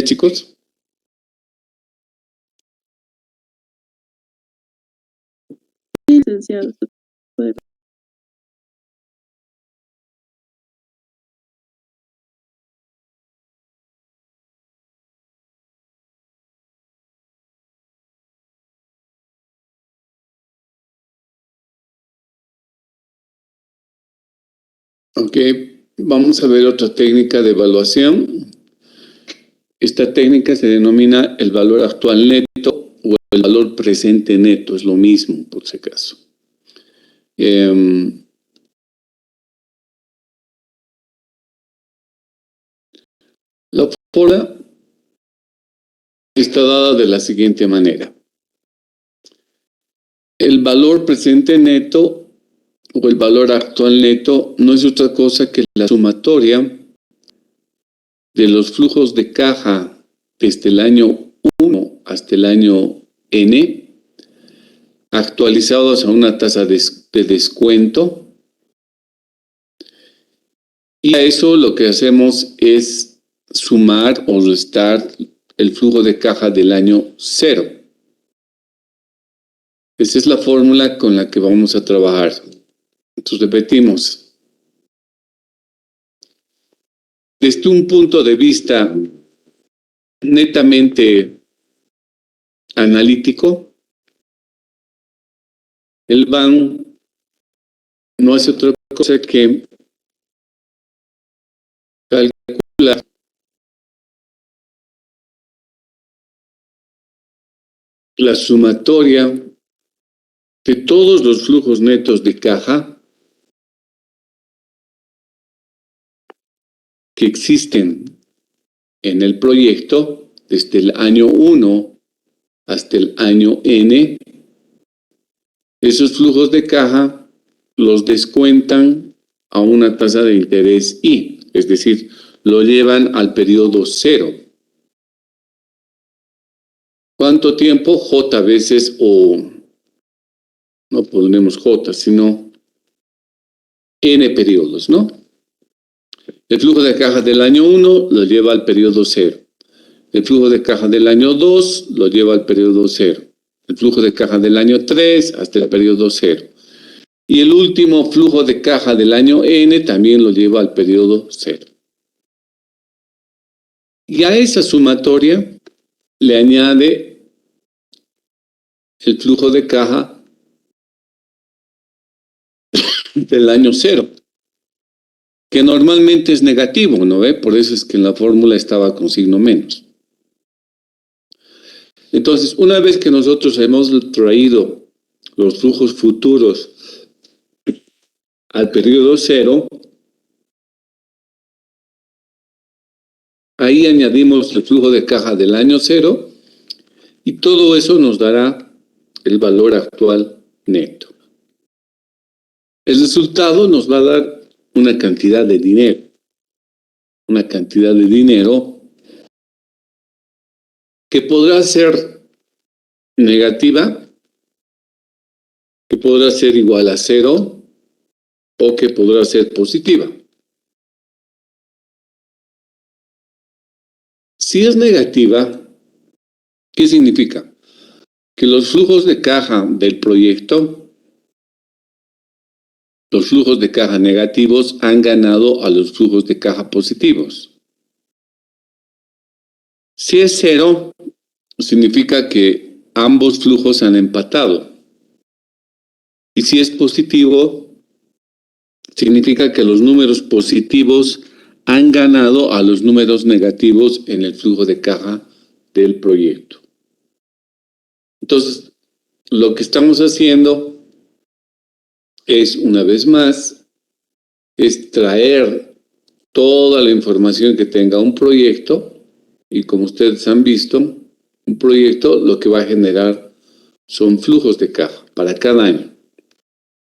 chicos? Sí, licenciado. Ok, vamos a ver otra técnica de evaluación. Esta técnica se denomina el valor actual neto o el valor presente neto, es lo mismo por si acaso. La fórmula está dada de la siguiente manera. El valor presente neto o el valor actual neto no es otra cosa que la sumatoria de los flujos de caja desde el año 1 hasta el año N, actualizados a una tasa de descuento. Y a eso lo que hacemos es sumar o restar el flujo de caja del año 0. Esa es la fórmula con la que vamos a trabajar. Entonces repetimos. Desde un punto de vista netamente analítico, el BAN no hace otra cosa que calcular la sumatoria de todos los flujos netos de caja que existen en el proyecto desde el año 1 hasta el año N. Esos flujos de caja los descuentan a una tasa de interés I, es decir, lo llevan al periodo 0. ¿Cuánto tiempo? J veces o no ponemos J, sino N periodos, ¿no? El flujo de caja del año 1 lo lleva al periodo 0. El flujo de caja del año 2 lo lleva al periodo 0. El flujo de caja del año 3 hasta el periodo 0. Y el último flujo de caja del año N también lo lleva al periodo 0. Y a esa sumatoria le añade el flujo de caja del año 0, que normalmente es negativo, ¿no ve? Por eso es que en la fórmula estaba con signo menos. Entonces, una vez que nosotros hemos traído los flujos futuros al periodo 0, ahí añadimos el flujo de caja del año 0 y todo eso nos dará el valor actual neto. El resultado nos va a dar una cantidad de dinero. Una cantidad de dinero que podrá ser negativa, que podrá ser igual a 0 o que podrá ser positiva. Si es negativa, ¿qué significa? Que los flujos de caja del proyecto, los flujos de caja negativos han ganado a los flujos de caja positivos. Si es 0, significa que ambos flujos han empatado. Y si es positivo, significa que los números positivos han ganado a los números negativos en el flujo de caja del proyecto. Entonces, lo que estamos haciendo es, una vez más, extraer toda la información que tenga un proyecto y como ustedes han visto, un proyecto lo que va a generar son flujos de caja para cada año,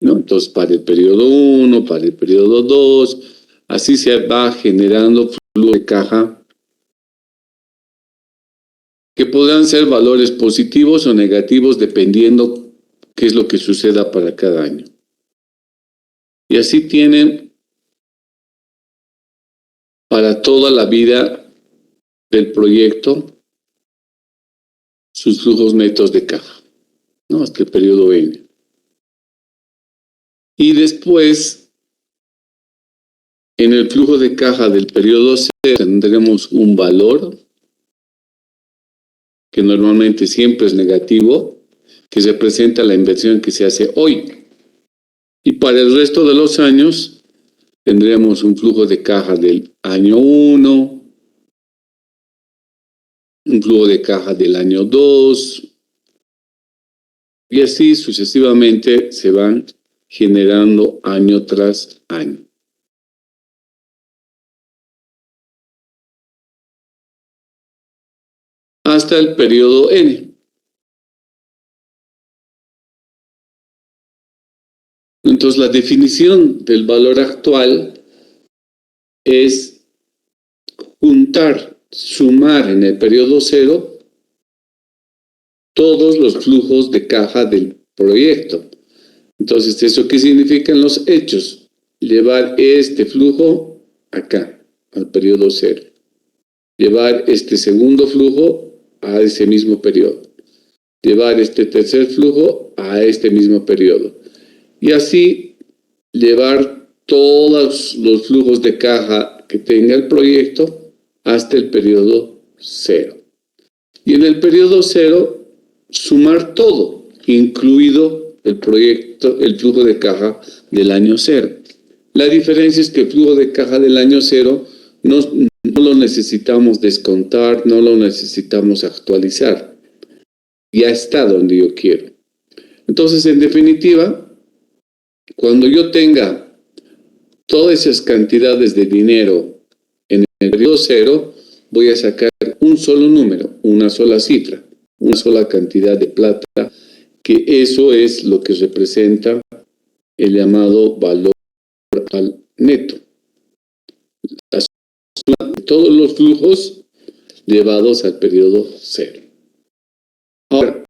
¿no? Entonces, para el periodo 1, para el periodo 2, así se va generando flujo de caja que podrán ser valores positivos o negativos dependiendo qué es lo que suceda para cada año. Y así tienen para toda la vida del proyecto sus flujos netos de caja, ¿no? Hasta el periodo N. Y después, en el flujo de caja del periodo C, tendremos un valor que normalmente siempre es negativo, que representa la inversión que se hace hoy. Y para el resto de los años, tendremos un flujo de caja del año 1, un flujo de caja del año 2, y así sucesivamente se van generando año tras año. Hasta el periodo N. Entonces, la definición del valor actual es juntar, sumar en el periodo 0 todos los flujos de caja del proyecto. Entonces, ¿eso qué significa en los hechos? Llevar este flujo acá, al periodo 0. Llevar este segundo flujo a ese mismo periodo. Llevar este tercer flujo a este mismo periodo. Y así llevar todos los flujos de caja que tenga el proyecto hasta el periodo 0. Y en el periodo 0, sumar todo, incluido el proyecto, el flujo de caja del año 0. La diferencia es que el flujo de caja del año 0 no lo necesitamos descontar, no lo necesitamos actualizar. Ya está donde yo quiero. Entonces, en definitiva, cuando yo tenga todas esas cantidades de dinero en el periodo 0, voy a sacar un solo número, una sola cifra, una sola cantidad de plata, que eso es lo que representa el llamado valor al neto. La suma de todos los flujos llevados al periodo 0. Ahora,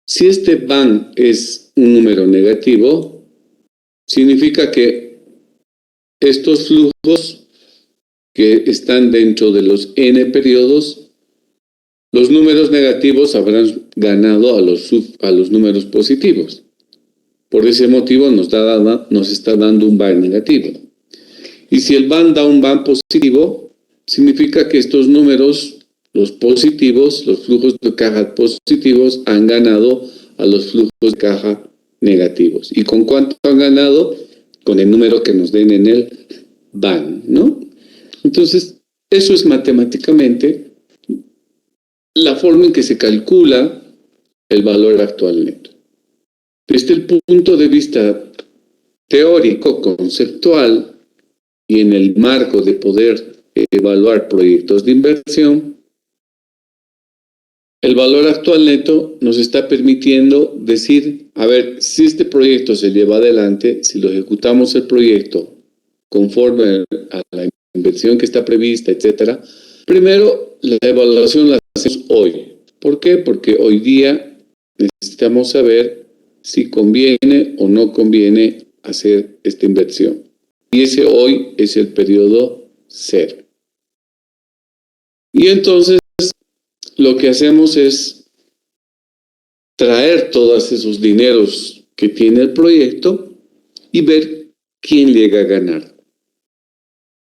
si este van es un número negativo, significa que estos flujos que están dentro de los n periodos, los números negativos habrán ganado a los números positivos. Por ese motivo nos está dando un van negativo. Y si el van da un van positivo, significa que estos números, los positivos, los flujos de caja positivos, han ganado a los flujos de caja negativos. ¿Y con cuánto han ganado? Con el número que nos den en el van, ¿no? Entonces, eso es matemáticamente la forma en que se calcula el valor actual neto. Desde el punto de vista teórico, conceptual, y en el marco de poder evaluar proyectos de inversión, el valor actual neto nos está permitiendo decir, a ver, si este proyecto se lleva adelante, si lo ejecutamos el proyecto conforme a la inversión que está prevista, etcétera, primero la evaluación la hacemos hoy. ¿Por qué? Porque hoy día necesitamos saber si conviene o no conviene hacer esta inversión. Y ese hoy es el periodo 0. Y entonces lo que hacemos es traer todos esos dineros que tiene el proyecto y ver quién llega a ganar.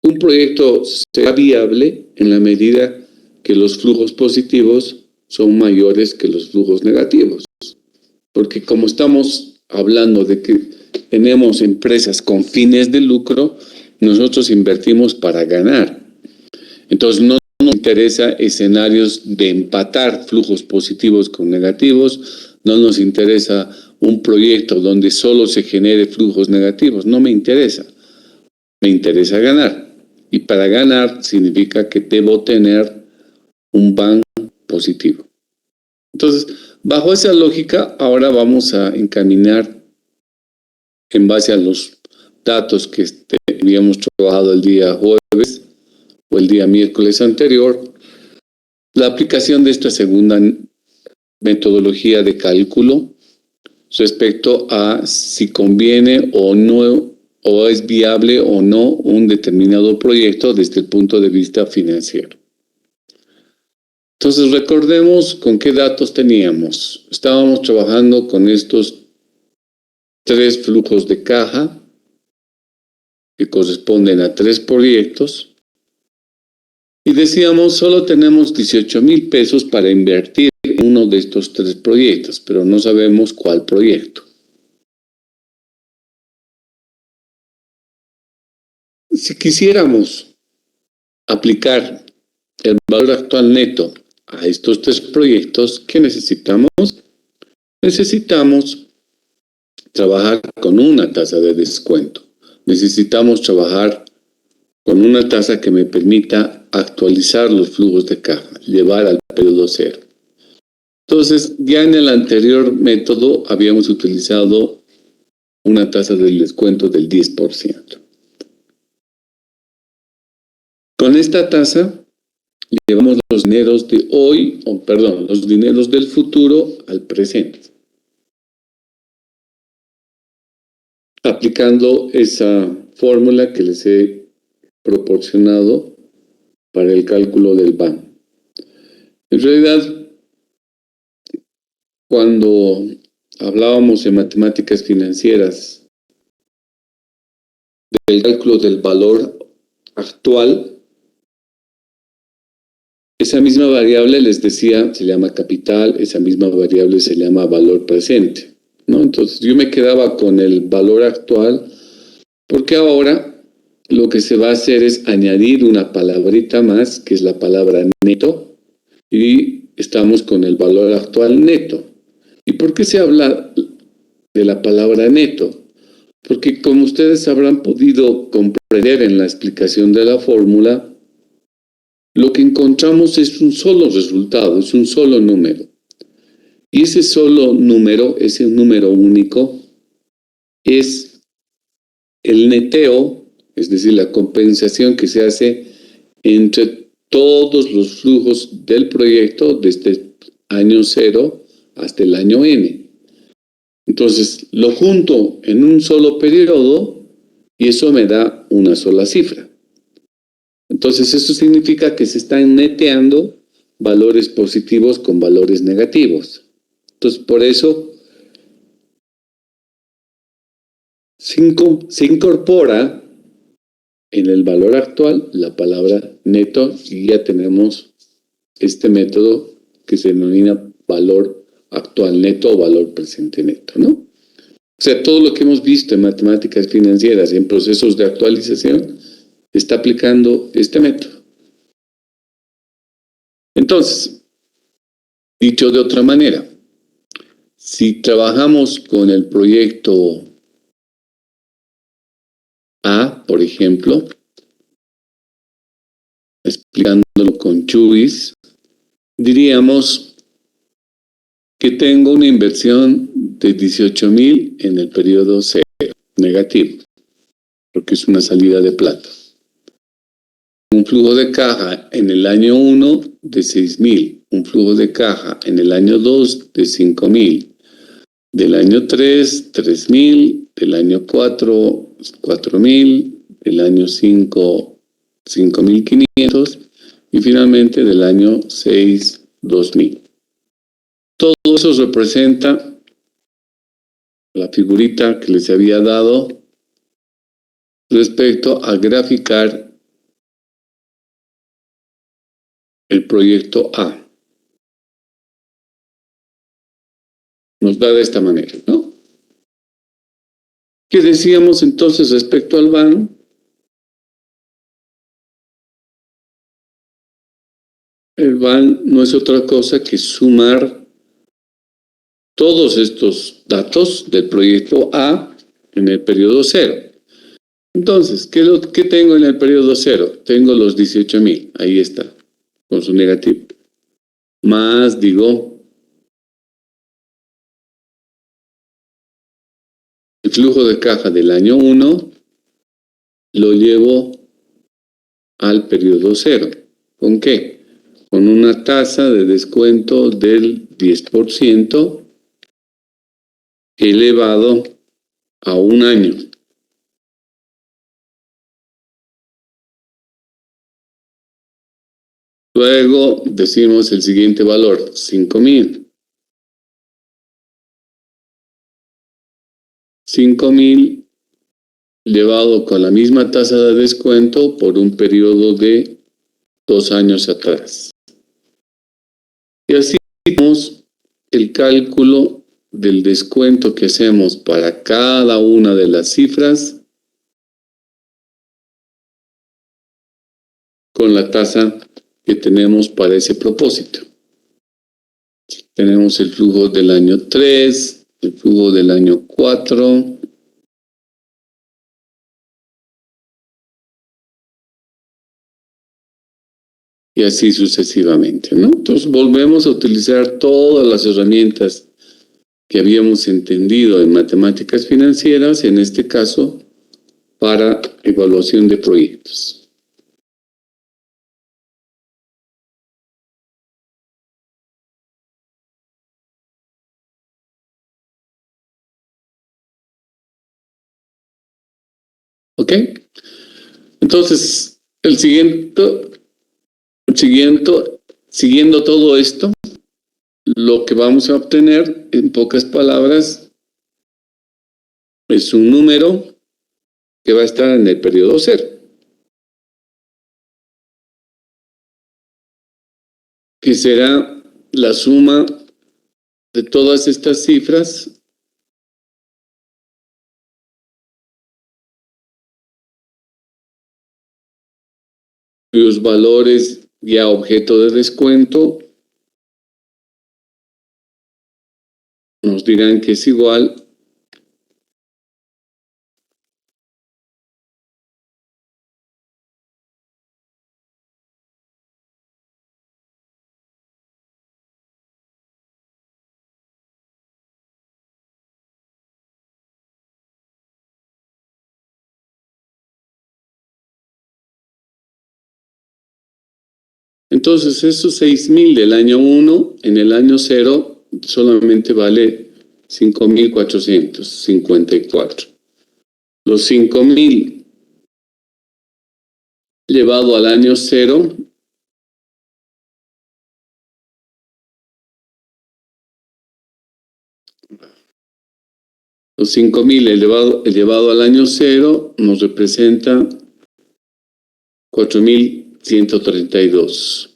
Un proyecto será viable en la medida que los flujos positivos son mayores que los flujos negativos. Porque como estamos hablando de que tenemos empresas con fines de lucro, nosotros invertimos para ganar. Entonces no nos interesa escenarios de empatar flujos positivos con negativos, no nos interesa un proyecto donde solo se genere flujos negativos, no me interesa. Me interesa ganar. Y para ganar significa que debo tener un van positivo. Entonces, bajo esa lógica, ahora vamos a encaminar, en base a los datos que habíamos trabajado el día jueves o el día miércoles anterior, la aplicación de esta segunda metodología de cálculo respecto a si conviene o no, o es viable o no un determinado proyecto desde el punto de vista financiero. Entonces recordemos con qué datos teníamos. Estábamos trabajando con estos 3 flujos de caja que corresponden a 3 proyectos. Y decíamos, solo tenemos 18,000 pesos para invertir en uno de estos 3 proyectos, pero no sabemos cuál proyecto. Si quisiéramos aplicar el valor actual neto a estos 3 proyectos, ¿qué necesitamos? Necesitamos trabajar con una tasa de descuento. Necesitamos trabajar con una tasa que me permita actualizar los flujos de caja, llevar al periodo cero. Entonces, ya en el anterior método habíamos utilizado una tasa del descuento del 10%. Con esta tasa, llevamos los dineros de hoy, los dineros del futuro al presente. Aplicando esa fórmula que les he proporcionado para el cálculo del BAN. En realidad, cuando hablábamos en matemáticas financieras del cálculo del valor actual, esa misma variable, les decía, se llama capital, esa misma variable se llama valor presente, ¿no? Entonces yo me quedaba con el valor actual porque ahora lo que se va a hacer es añadir una palabrita más, que es la palabra neto, y estamos con el valor actual neto. ¿Y por qué se habla de la palabra neto? Porque como ustedes habrán podido comprender en la explicación de la fórmula, lo que encontramos es un solo resultado, es un solo número. Y ese solo número, ese número único, es el neteo, es decir, la compensación que se hace entre todos los flujos del proyecto desde año 0 hasta el año n. Entonces, lo junto en un solo periodo y eso me da una sola cifra. Entonces, eso significa que se están neteando valores positivos con valores negativos. Entonces, por eso se incorpora en el valor actual la palabra neto y ya tenemos este método que se denomina valor actual neto o valor presente neto, ¿no? O sea, todo lo que hemos visto en matemáticas financieras y en procesos de actualización está aplicando este método. Entonces, dicho de otra manera, si trabajamos con el proyecto A, por ejemplo, explicándolo con Chubis, diríamos que tengo una inversión de 18,000 en el periodo 0, negativo, porque es una salida de plata. Un flujo de caja en el año 1 de 6,000, un flujo de caja en el año 2 de 5,000, del año 3, 3,000, del año 4, 4,000, del año 5, 5,500 y finalmente del año 6, 2,000. Todo eso representa la figurita que les había dado respecto a graficar el proyecto A. Nos da de esta manera, ¿no? ¿Qué decíamos entonces respecto al BAN? El BAN no es otra cosa que sumar todos estos datos del proyecto A en el periodo 0. Entonces, ¿qué tengo en el periodo 0? Tengo los 18,000, ahí está, con su negativo. Más, digo, el flujo de caja del año 1 lo llevo al periodo 0. ¿Con qué? Con una tasa de descuento del 10% elevado a un año. Luego decimos el siguiente valor, 5.000. 5.000 llevado con la misma tasa de descuento por un periodo de 2 años atrás. Y así hacemos el cálculo del descuento que hacemos para cada una de las cifras con la tasa que tenemos para ese propósito. Tenemos el flujo del año 3, el flujo del año 4, y así sucesivamente, ¿no? Entonces volvemos a utilizar todas las herramientas que habíamos entendido en matemáticas financieras, en este caso, para evaluación de proyectos. ¿Ok? Entonces, siguiendo todo esto, lo que vamos a obtener, en pocas palabras, es un número que va a estar en el periodo 0. Que será la suma de todas estas cifras cuyos valores ya objeto de descuento nos dirán que es igual Entonces, esos 6.000 del año 1, en el año 0, solamente vale 5.454. Los 5.000 llevado al año 0, los 5.000 elevado al año 0 nos representa 4.132.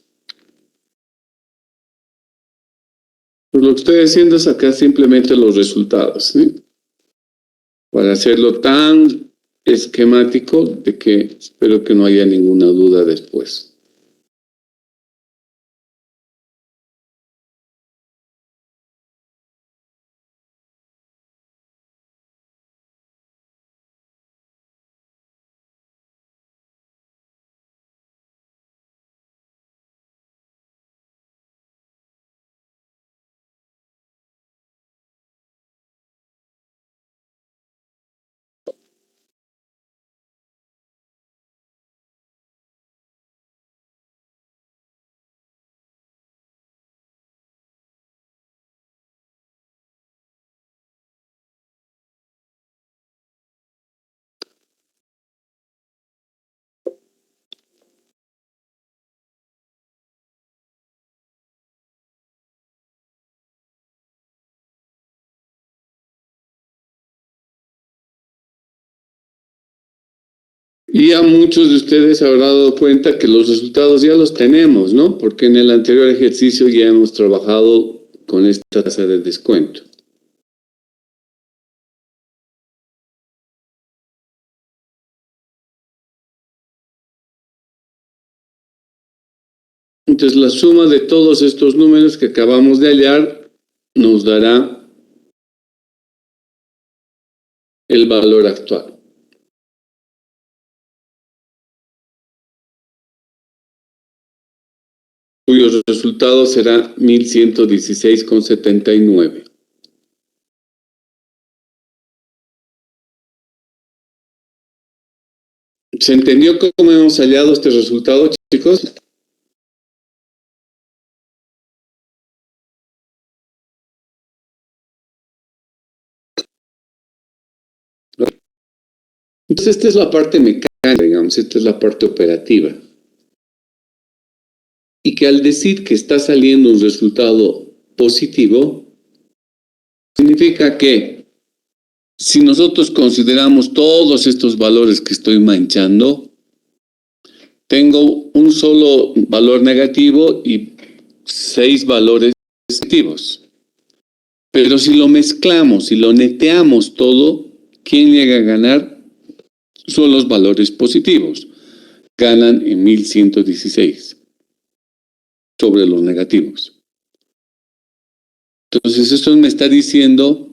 Pues lo que estoy haciendo es sacar simplemente los resultados, ¿sí? Para hacerlo tan esquemático de que espero que no haya ninguna duda después. Y ya muchos de ustedes habrán dado cuenta que los resultados ya los tenemos, ¿no? Porque en el anterior ejercicio ya hemos trabajado con esta tasa de descuento. Entonces la suma de todos estos números que acabamos de hallar nos dará el valor actual. Cuyo resultado será 1.116,79. ¿Se entendió cómo hemos hallado este resultado, chicos? Entonces esta es la parte mecánica, digamos, esta es la parte operativa. y que al decir que está saliendo un resultado positivo, significa que si nosotros consideramos todos estos valores que estoy manchando, tengo un solo valor negativo y 6 valores positivos. Pero si lo mezclamos, si lo neteamos todo, ¿quién llega a ganar? Son los valores positivos. Ganan en 1116 sobre los negativos. Entonces, esto me está diciendo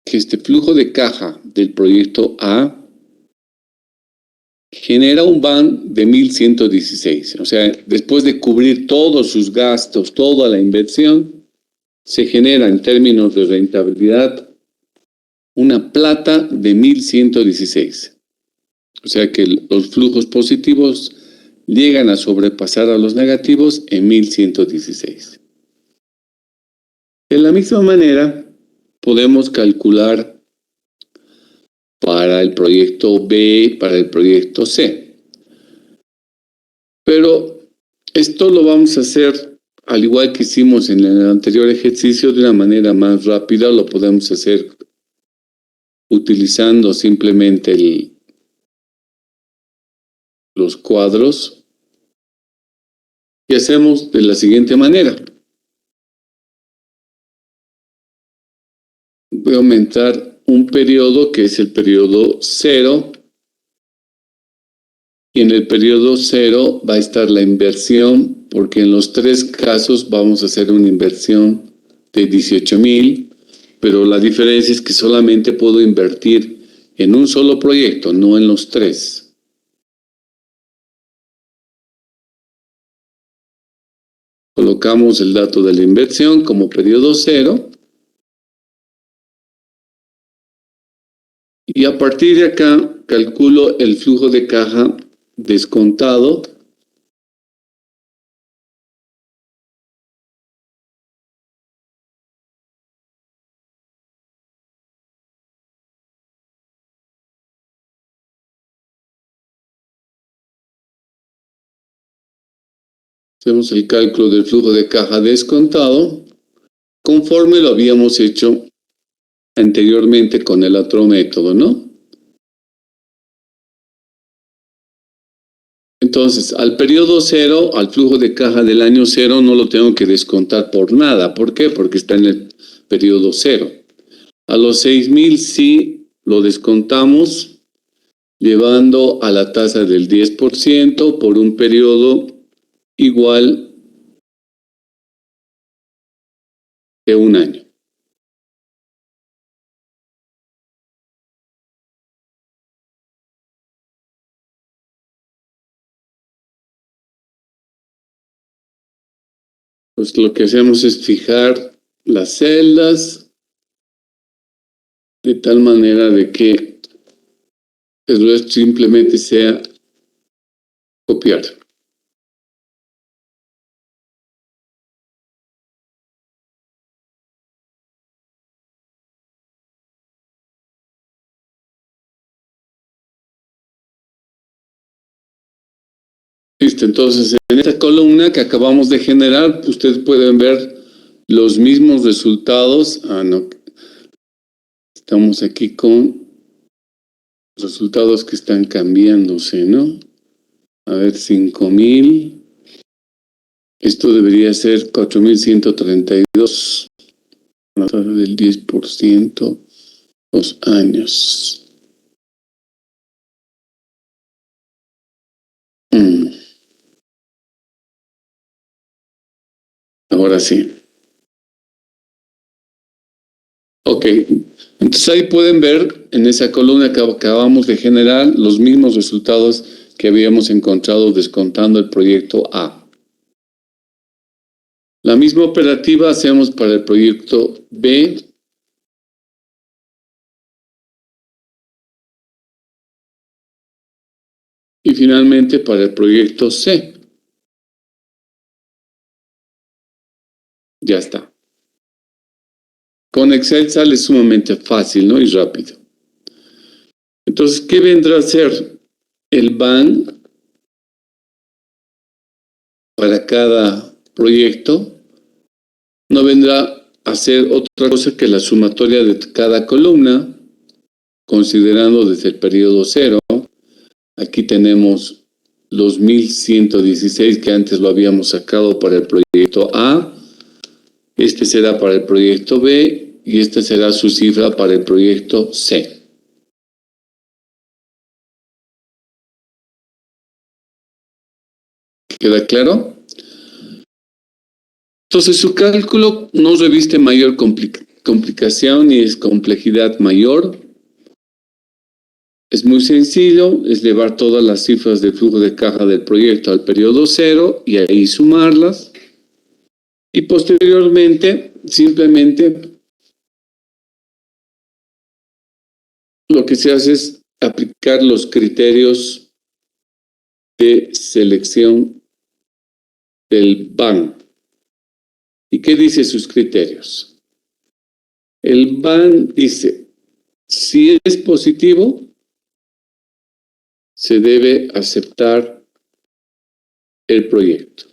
que este flujo de caja del proyecto A genera un BAN de 1116. O sea, después de cubrir todos sus gastos, toda la inversión, se genera en términos de rentabilidad una plata de 1116. O sea que los flujos positivos llegan a sobrepasar a los negativos en 1116. De la misma manera, podemos calcular para el proyecto B, para el proyecto C. Pero esto lo vamos a hacer, al igual que hicimos en el anterior ejercicio, de una manera más rápida. Lo podemos hacer utilizando simplemente los cuadros. Y hacemos de la siguiente manera. Voy a aumentar un periodo que es el periodo 0. Y en el periodo 0 va a estar la inversión, porque en los 3 casos vamos a hacer una inversión de 18,000, pero la diferencia es que solamente puedo invertir en un solo proyecto, no en los 3. Colocamos el dato de la inversión como periodo 0. Y a partir de acá calculo el flujo de caja descontado hacemos el cálculo del flujo de caja descontado conforme lo habíamos hecho anteriormente con el otro método, ¿no? Entonces, al periodo 0, al flujo de caja del año 0, no lo tengo que descontar por nada. ¿Por qué? Porque está en el periodo 0. A los 6,000 sí lo descontamos llevando a la tasa del 10% por un periodo igual de un año. Pues lo que hacemos es fijar las celdas de tal manera de que el resto simplemente sea copiar. Listo, entonces en esta columna que acabamos de generar, ustedes pueden ver los mismos resultados. No. Estamos aquí con resultados que están cambiándose, ¿no? A ver, 5,000. Esto debería ser 4,132. La tasa del 10%, 2 años. Ahora sí. Ok, entonces ahí pueden ver en esa columna que acabamos de generar los mismos resultados que habíamos encontrado descontando el proyecto A. La misma operativa hacemos para el proyecto B. Y finalmente para el proyecto C. Ya está. Con Excel sale sumamente fácil, ¿no? Y rápido. Entonces, ¿qué vendrá a ser el BAN para cada proyecto no vendrá a ser otra cosa que la sumatoria de cada columna, considerando desde el periodo 0. Aquí tenemos los 1116 que antes lo habíamos sacado para el proyecto A. Este será para el proyecto B y esta será su cifra para el proyecto C. ¿Queda claro? Entonces su cálculo no reviste mayor complicación ni es complejidad mayor. Es muy sencillo, es llevar todas las cifras de flujo de caja del proyecto al periodo 0 y ahí sumarlas. Y posteriormente, simplemente, lo que se hace es aplicar los criterios de selección del BAN. ¿Y qué dice sus criterios? El BAN dice, si es positivo, se debe aceptar el proyecto.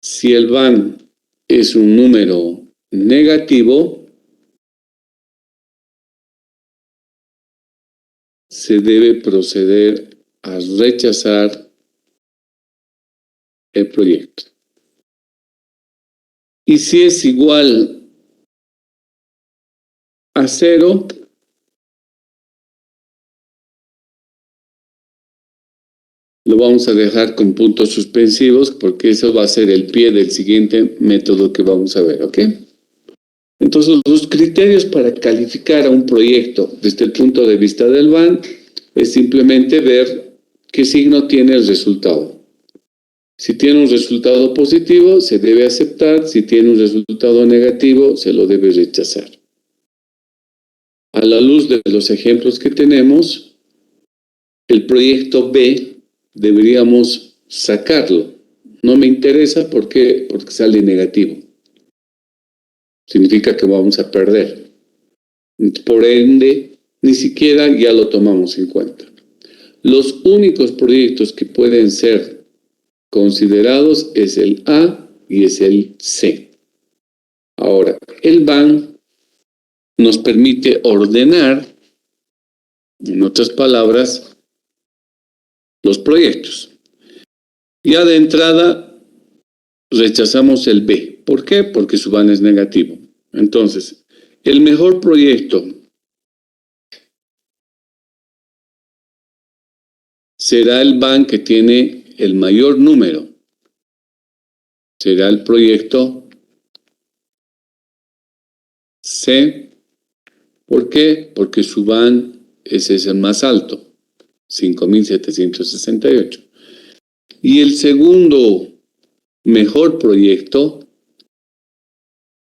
Si el BAN es un número negativo, se debe proceder a rechazar el proyecto. Y si es igual a 0, lo vamos a dejar con puntos suspensivos porque eso va a ser el pie del siguiente método que vamos a ver, ¿ok? Entonces, los criterios para calificar a un proyecto desde el punto de vista del BAN es simplemente ver qué signo tiene el resultado. Si tiene un resultado positivo, se debe aceptar. Si tiene un resultado negativo, se lo debe rechazar. A la luz de los ejemplos que tenemos, el proyecto B deberíamos sacarlo. No me interesa porque sale negativo. Significa que vamos a perder. Por ende, ni siquiera ya lo tomamos en cuenta. Los únicos proyectos que pueden ser considerados es el A y es el C. Ahora, el BAN nos permite ordenar, en otras palabras, los proyectos. Ya de entrada rechazamos el B. ¿Por qué? Porque su BAN es negativo. Entonces, el mejor proyecto será el BAN que tiene el mayor número. Será el proyecto C. ¿Por qué? Porque su BAN es el más alto, 5.768. Y el segundo mejor proyecto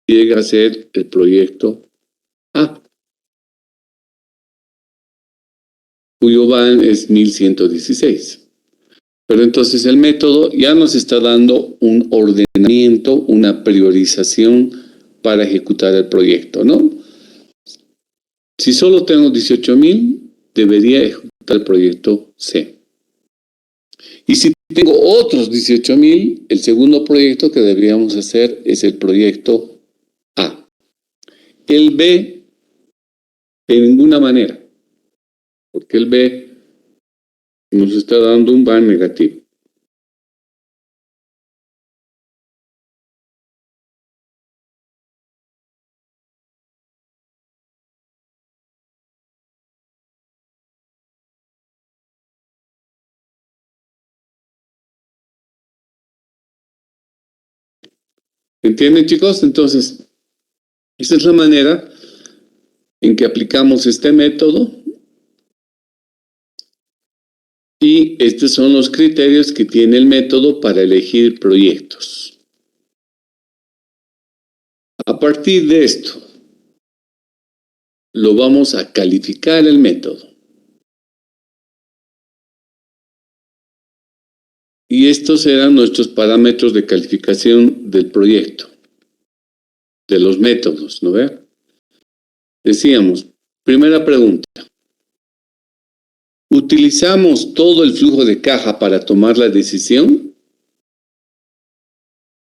llega a ser el proyecto A, cuyo BAN es 1.116. Pero entonces el método ya nos está dando un ordenamiento, una priorización para ejecutar el proyecto, ¿no? Si solo tengo 18.000, debería ejecutar el proyecto C. Y si tengo otros 18.000, el segundo proyecto que deberíamos hacer es el proyecto A. El B, de ninguna manera, porque el B nos está dando un BAN negativo. ¿Entienden, chicos? Entonces, esa es la manera en que aplicamos este método. Y estos son los criterios que tiene el método para elegir proyectos. A partir de esto, lo vamos a calificar el método. Y estos serán nuestros parámetros de calificación del proyecto, de los métodos, ¿no ve? Decíamos, primera pregunta. ¿Utilizamos todo el flujo de caja para tomar la decisión?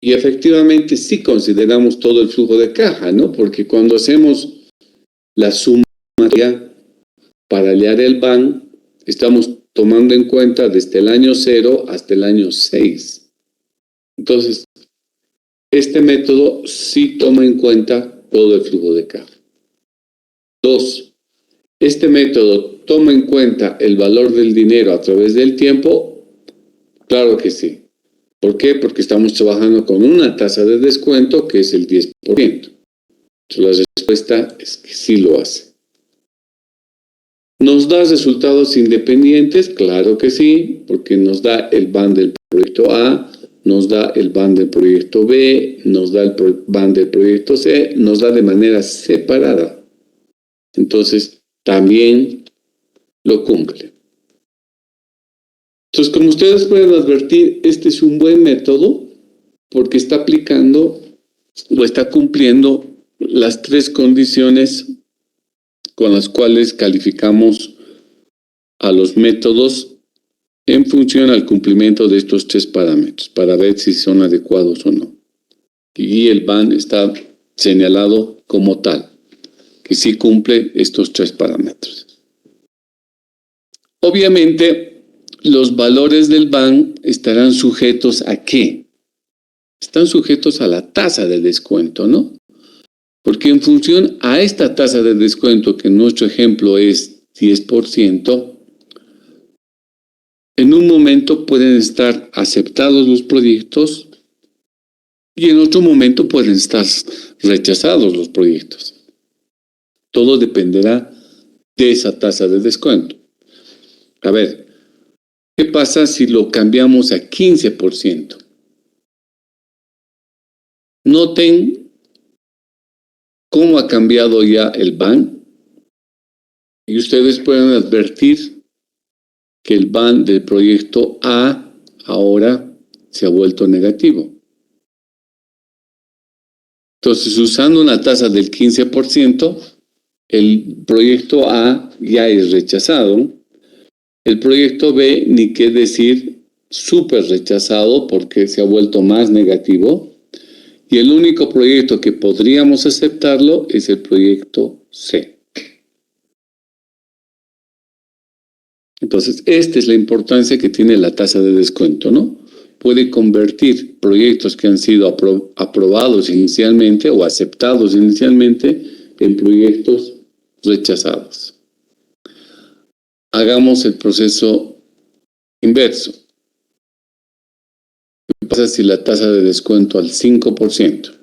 Y efectivamente sí consideramos todo el flujo de caja, ¿no? Porque cuando hacemos la suma para hallar el BAN, estamos tomando en cuenta desde el año 0 hasta el año 6. Entonces, este método sí toma en cuenta todo el flujo de caja. 2. Este método toma en cuenta el valor del dinero a través del tiempo. Claro que sí. ¿Por qué? Porque estamos trabajando con una tasa de descuento que es el 10%. Entonces, la respuesta es que sí lo hace. ¿Nos da resultados independientes? Claro que sí, porque nos da el BAN del proyecto A, nos da el BAN del proyecto B, nos da el BAN del proyecto C, nos da de manera separada. Entonces, también lo cumple. Entonces, como ustedes pueden advertir, este es un buen método porque está aplicando o está cumpliendo las 3 condiciones con las cuales calificamos a los métodos en función al cumplimiento de estos 3 parámetros para ver si son adecuados o no. Y el BAN está señalado como tal, que sí cumple estos 3 parámetros. Obviamente, los valores del BAN estarán sujetos ¿a qué? Están sujetos a la tasa de descuento, ¿no? Porque en función a esta tasa de descuento, que en nuestro ejemplo es 10%, en un momento pueden estar aceptados los proyectos y en otro momento pueden estar rechazados los proyectos. Todo dependerá de esa tasa de descuento. A ver, ¿qué pasa si lo cambiamos a 15%? Noten cómo ha cambiado ya el BAN y ustedes pueden advertir que el BAN del proyecto A ahora se ha vuelto negativo. Entonces, usando una tasa del 15%, el proyecto A ya es rechazado. El proyecto B, ni qué decir, súper rechazado porque se ha vuelto más negativo. Y el único proyecto que podríamos aceptarlo es el proyecto C. Entonces, esta es la importancia que tiene la tasa de descuento, ¿no? Puede convertir proyectos que han sido aprobados inicialmente o aceptados inicialmente en proyectos rechazados. Hagamos el proceso inverso. ¿Qué pasa si la tasa de descuento al 5%?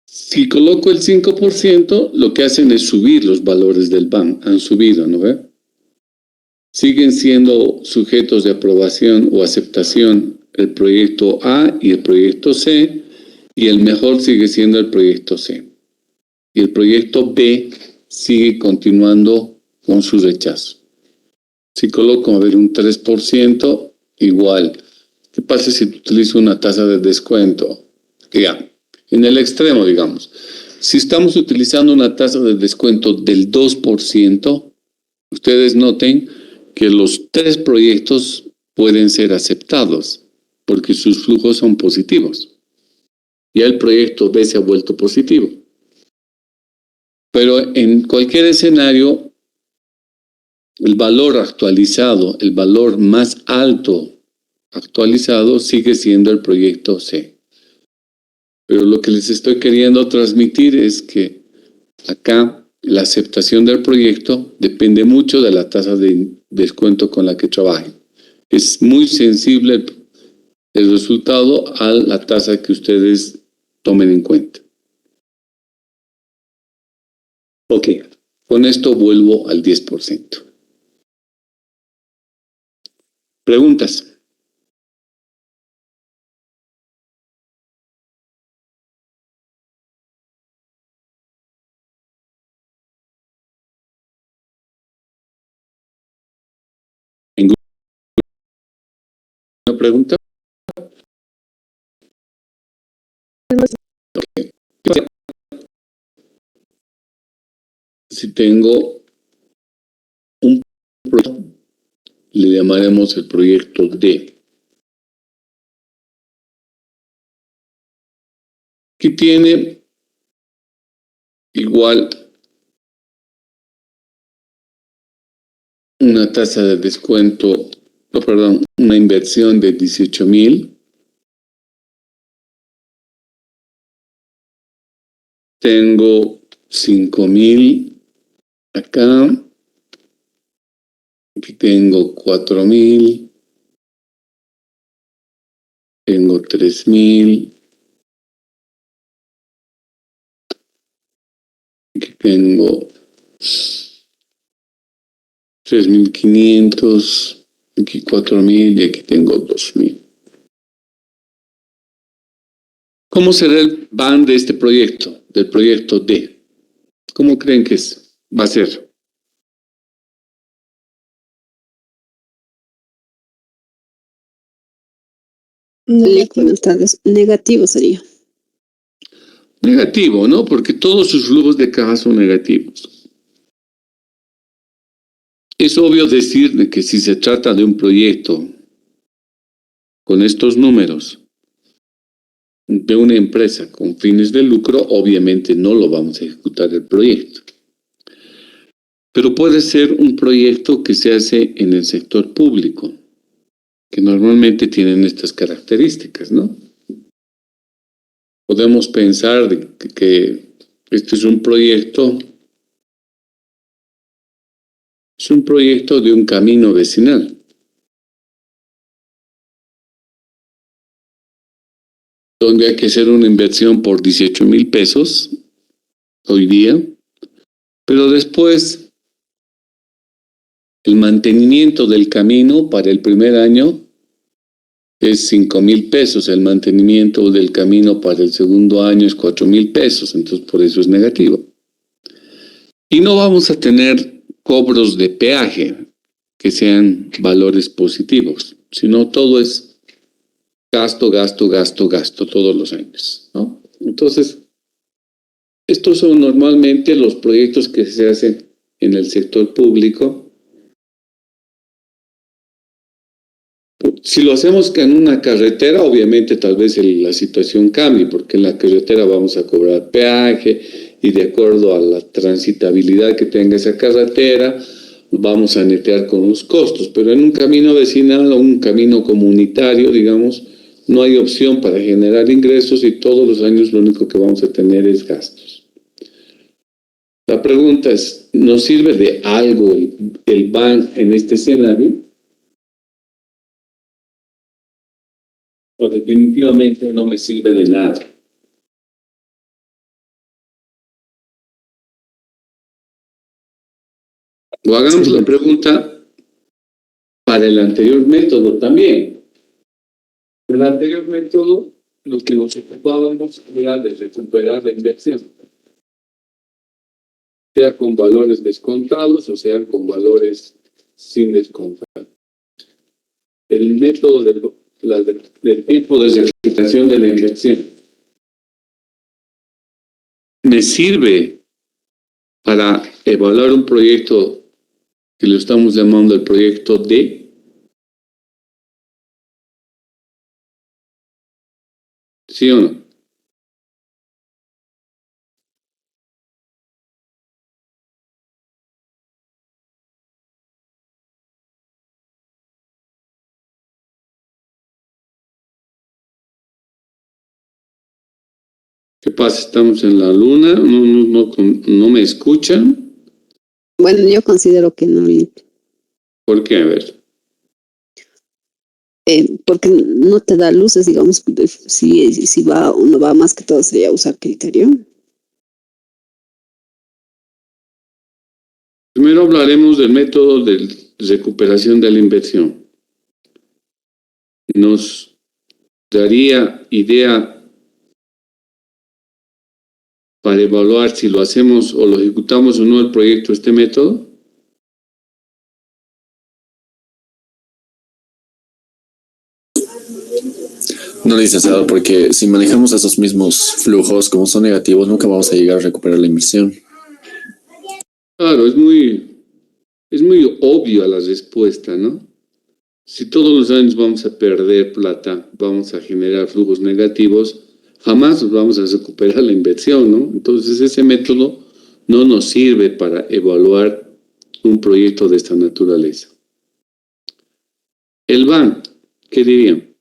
Si coloco el 5%, lo que hacen es subir los valores del BAN. Han subido, ¿no ve? Siguen siendo sujetos de aprobación o aceptación el proyecto A y el proyecto C, y el mejor sigue siendo el proyecto C. Y el proyecto B sigue continuando con su rechazo. Si coloco, a ver, un 3%, igual. ¿Qué pasa si utilizo una tasa de descuento? Ya, en el extremo, digamos. Si estamos utilizando una tasa de descuento del 2%, ustedes noten que los 3 proyectos pueden ser aceptados porque sus flujos son positivos. Ya el proyecto B se ha vuelto positivo. Pero en cualquier escenario, el valor actualizado, el valor más alto actualizado sigue siendo el proyecto C. Pero lo que les estoy queriendo transmitir es que acá la aceptación del proyecto depende mucho de la tasa de descuento con la que trabajen. Es muy sensible el resultado a la tasa que ustedes tomen en cuenta. Ok, con esto vuelvo al 10%. ¿Preguntas? ¿Ninguna pregunta? Okay. Si tengo un proyecto, le llamaremos el proyecto D. Aquí tiene igual una tasa de descuento, no, perdón, una inversión de 18,000. Tengo 5,000 acá. Aquí tengo 4,000. Tengo 3,000. Aquí tengo 3,500. Aquí 4,000 y aquí tengo 2,000. ¿Cómo será el van de este proyecto, del proyecto D? ¿Cómo creen que va a ser? Negativo sería. Negativo, ¿no? Porque todos sus flujos de caja son negativos. Es obvio decir que si se trata de un proyecto con estos números de una empresa con fines de lucro, obviamente no lo vamos a ejecutar el proyecto. Pero puede ser un proyecto que se hace en el sector público, que normalmente tienen estas características, ¿no? Podemos pensar que este es un proyecto de un camino vecinal, donde hay que hacer una inversión por 18,000 pesos hoy día, pero después el mantenimiento del camino para el primer año es 5,000 pesos, el mantenimiento del camino para el segundo año es 4,000 pesos, entonces por eso es negativo. Y no vamos a tener cobros de peaje que sean valores positivos, sino todo es gasto todos los años, ¿no? Entonces, estos son normalmente los proyectos que se hacen en el sector público. Si lo hacemos en una carretera, obviamente tal vez la situación cambie, porque en la carretera vamos a cobrar peaje y de acuerdo a la transitabilidad que tenga esa carretera, vamos a netear con los costos. Pero en un camino vecinal o un camino comunitario, digamos, no hay opción para generar ingresos y todos los años lo único que vamos a tener es gastos. La pregunta es, ¿nos sirve de algo el BAN en este escenario? O definitivamente no me sirve de nada. O hagamos la pregunta para el anterior método también. En el anterior método, lo que nos ocupábamos era de recuperar la inversión, sea con valores descontados o sea con valores sin descontar. El método del tiempo de recuperación de la inversión me sirve para evaluar un proyecto que lo estamos llamando el proyecto D. ¿Sí o no? ¿Qué pasa? ¿Estamos en la luna? ¿No me escuchan? Bueno, yo considero que no, ¿Por qué? A ver. porque no te da luces, digamos, si va o no va, más que todo sería usar criterio. Primero hablaremos del método de recuperación de la inversión. Nos daría idea para evaluar si lo hacemos o lo ejecutamos o no el proyecto, este método. No, licenciado, porque si manejamos esos mismos flujos como son negativos, nunca vamos a llegar a recuperar la inversión. Claro, es muy obvia la respuesta, ¿no? Si todos los años vamos a perder plata, vamos a generar flujos negativos, jamás vamos a recuperar la inversión, ¿no? Entonces ese método no nos sirve para evaluar un proyecto de esta naturaleza. El BAN, ¿qué dirían?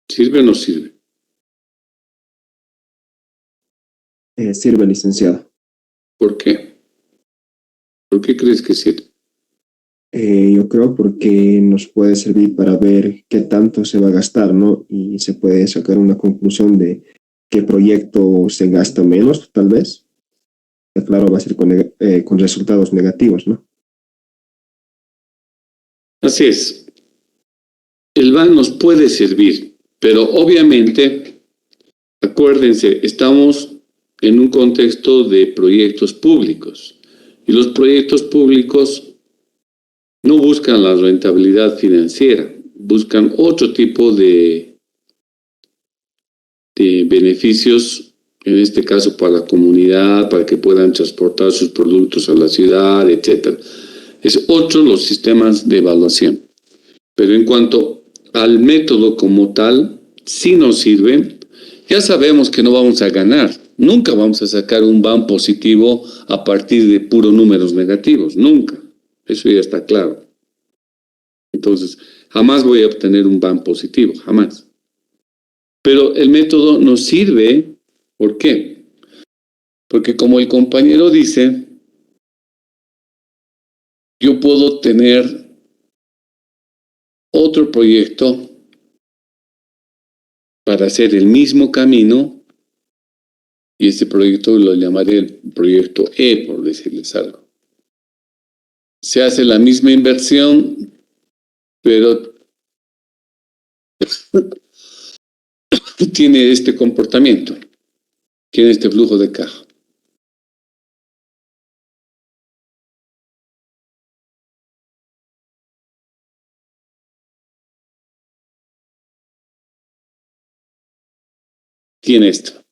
¿Sirve o no sirve? Sirve, licenciado. ¿Por qué? ¿Por qué crees que sirve? Yo creo porque nos puede servir para ver qué tanto se va a gastar, ¿no? Y se puede sacar una conclusión de qué proyecto se gasta menos, tal vez. Que claro, va a ser con resultados negativos, ¿no? Así es. El BAN nos puede servir, pero obviamente, acuérdense, estamos en un contexto de proyectos públicos y los proyectos públicos no buscan la rentabilidad financiera, buscan otro tipo de beneficios, en este caso para la comunidad, para que puedan transportar sus productos a la ciudad, etc. Es otro los sistemas de evaluación. Pero en cuanto al método como tal, sí nos sirve. Ya sabemos que no vamos a ganar. Nunca vamos a sacar un BAN positivo a partir de puros números negativos. Nunca. Eso ya está claro. Entonces, jamás voy a obtener un BAN positivo. Jamás. Pero el método nos sirve. ¿Por qué? Porque como el compañero dice, yo puedo tener otro proyecto para hacer el mismo camino y este proyecto lo llamaré el proyecto E, por decirles algo. Se hace la misma inversión, pero tiene este comportamiento, tiene este flujo de caja. Tiene esto.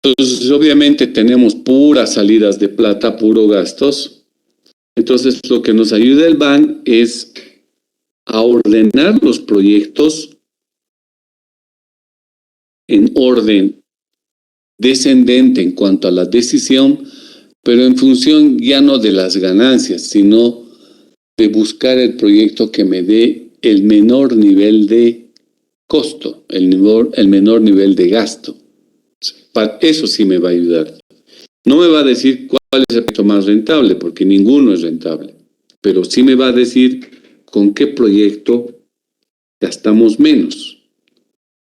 Entonces, obviamente tenemos puras salidas de plata, puros gastos. Entonces, lo que nos ayuda el BAN es a ordenar los proyectos en orden descendente en cuanto a la decisión, pero en función ya no de las ganancias, sino de buscar el proyecto que me dé el menor nivel de costo, el menor nivel de gasto. Eso sí me va a ayudar. No me va a decir cuál es el proyecto más rentable, porque ninguno es rentable, pero sí me va a decir con qué proyecto gastamos menos.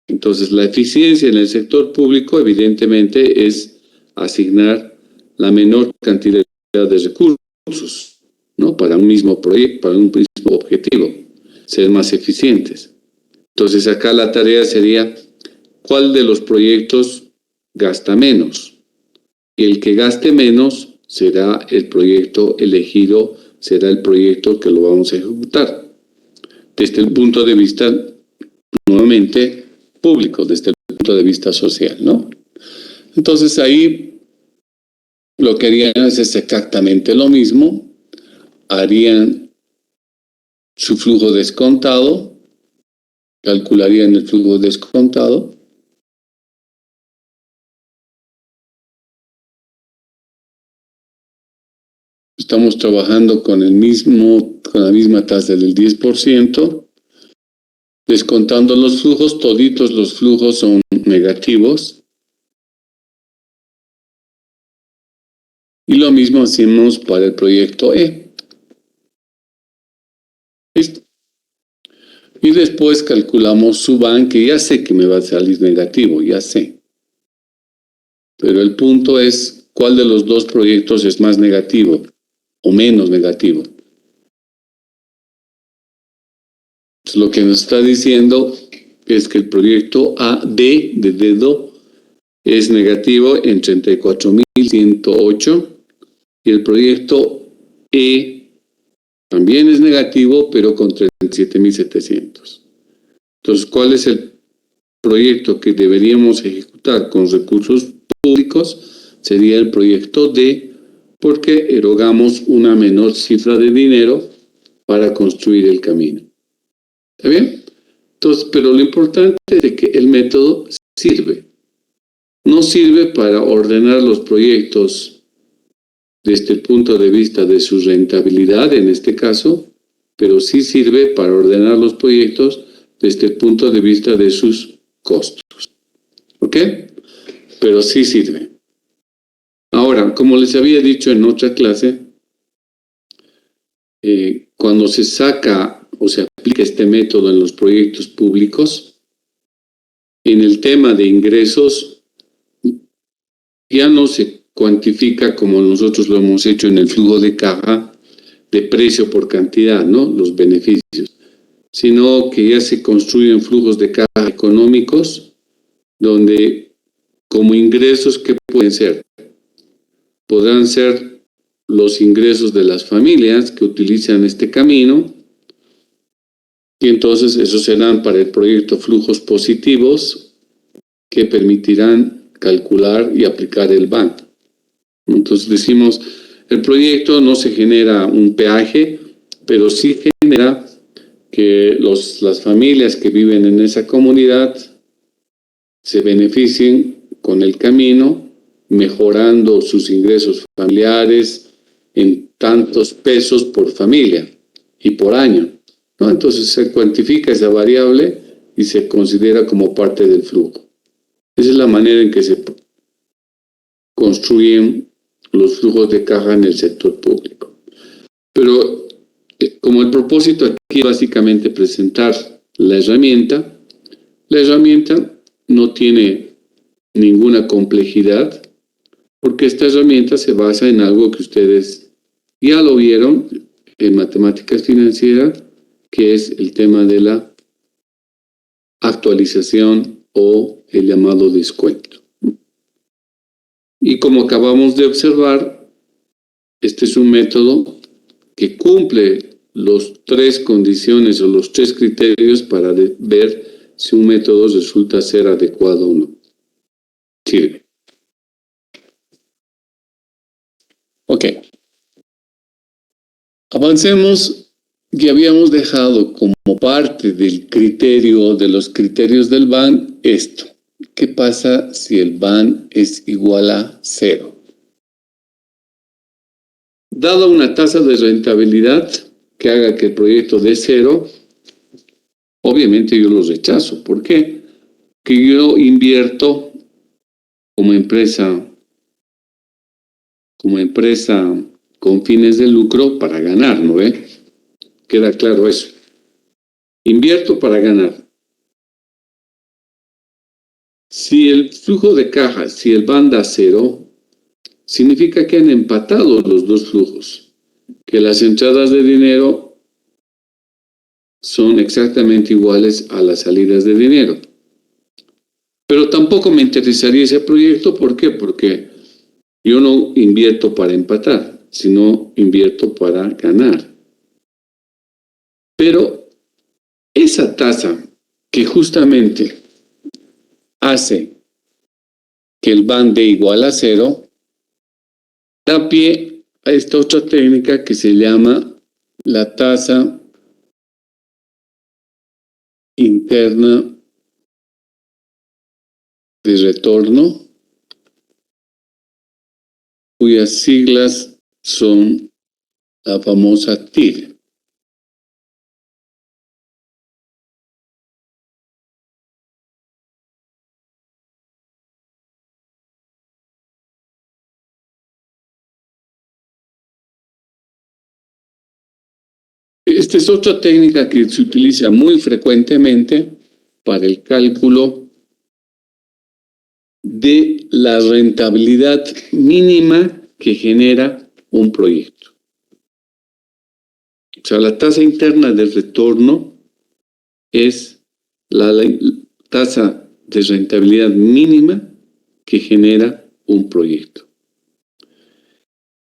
Entonces, la eficiencia en el sector público, evidentemente, es asignar la menor cantidad de recursos, ¿no? Para un mismo proyecto, para un mismo objetivo, ser más eficientes. Entonces, acá la tarea sería, ¿cuál de los proyectos gasta menos? Y el que gaste menos será el proyecto elegido, será el proyecto que lo vamos a ejecutar. Desde el punto de vista, nuevamente, público, desde el punto de vista social, ¿no? Entonces ahí lo que harían es exactamente lo mismo, harían su flujo descontado, calcularían el flujo descontado, estamos trabajando con la misma tasa del 10%, descontando los flujos, toditos los flujos son negativos. Y lo mismo hacemos para el proyecto E. ¿Listo? Y después calculamos su BAN, que ya sé que me va a salir negativo, ya sé. Pero el punto es, ¿cuál de los dos proyectos es más negativo o menos negativo? Lo que nos está diciendo es que el proyecto A, D de dedo, es negativo en 34.108 y el proyecto E también es negativo, pero con 37.700. Entonces, ¿cuál es el proyecto que deberíamos ejecutar con recursos públicos? Sería el proyecto D, porque erogamos una menor cifra de dinero para construir el camino. ¿Está bien? Entonces, pero lo importante es que el método sirve. No sirve para ordenar los proyectos desde el punto de vista de su rentabilidad, en este caso, pero sí sirve para ordenar los proyectos desde el punto de vista de sus costos. ¿Ok? Pero sí sirve. Ahora, como les había dicho en otra clase, cuando se saca o se aplica este método en los proyectos públicos, en el tema de ingresos ya no se cuantifica como nosotros lo hemos hecho en el flujo de caja de precio por cantidad, ¿no? Los beneficios, sino que ya se construyen flujos de caja económicos donde como ingresos que pueden ser, podrán ser los ingresos de las familias que utilizan este camino, y entonces esos serán para el proyecto flujos positivos que permitirán calcular y aplicar el BAN. Entonces decimos, el proyecto no se genera un peaje, pero sí genera que las familias que viven en esa comunidad se beneficien con el camino, mejorando sus ingresos familiares en tantos pesos por familia y por año, ¿no? Entonces se cuantifica esa variable y se considera como parte del flujo. Esa es la manera en que se construyen los flujos de caja en el sector público. Pero como el propósito aquí es básicamente presentar la herramienta no tiene ninguna complejidad, porque esta herramienta se basa en algo que ustedes ya lo vieron en matemáticas financieras, que es el tema de la actualización o el llamado descuento. Y como acabamos de observar, este es un método que cumple los 3 condiciones o los 3 criterios para ver si un método resulta ser adecuado o no. Sirve. Ok. Avancemos. Ya habíamos dejado como parte del criterio, de los criterios del BAN, esto. ¿Qué pasa si el BAN es igual a 0? Dada una tasa de rentabilidad que haga que el proyecto dé 0, obviamente yo lo rechazo. ¿Por qué? Que yo invierto como empresa con fines de lucro para ganar, ¿no ve? Queda claro eso. Invierto para ganar. Si el flujo de caja, si el BAN da 0, significa que han empatado los dos flujos, que las entradas de dinero son exactamente iguales a las salidas de dinero. Pero tampoco me interesaría ese proyecto, ¿por qué? Porque yo no invierto para empatar, sino invierto para ganar. Pero esa tasa que justamente hace que el BAN dé igual a 0, da pie a esta otra técnica que se llama la tasa interna de retorno, cuyas siglas son la famosa TIR. Esta es otra técnica que se utiliza muy frecuentemente para el cálculo de la rentabilidad mínima que genera un proyecto. O sea, la tasa interna de retorno es la tasa de rentabilidad mínima que genera un proyecto.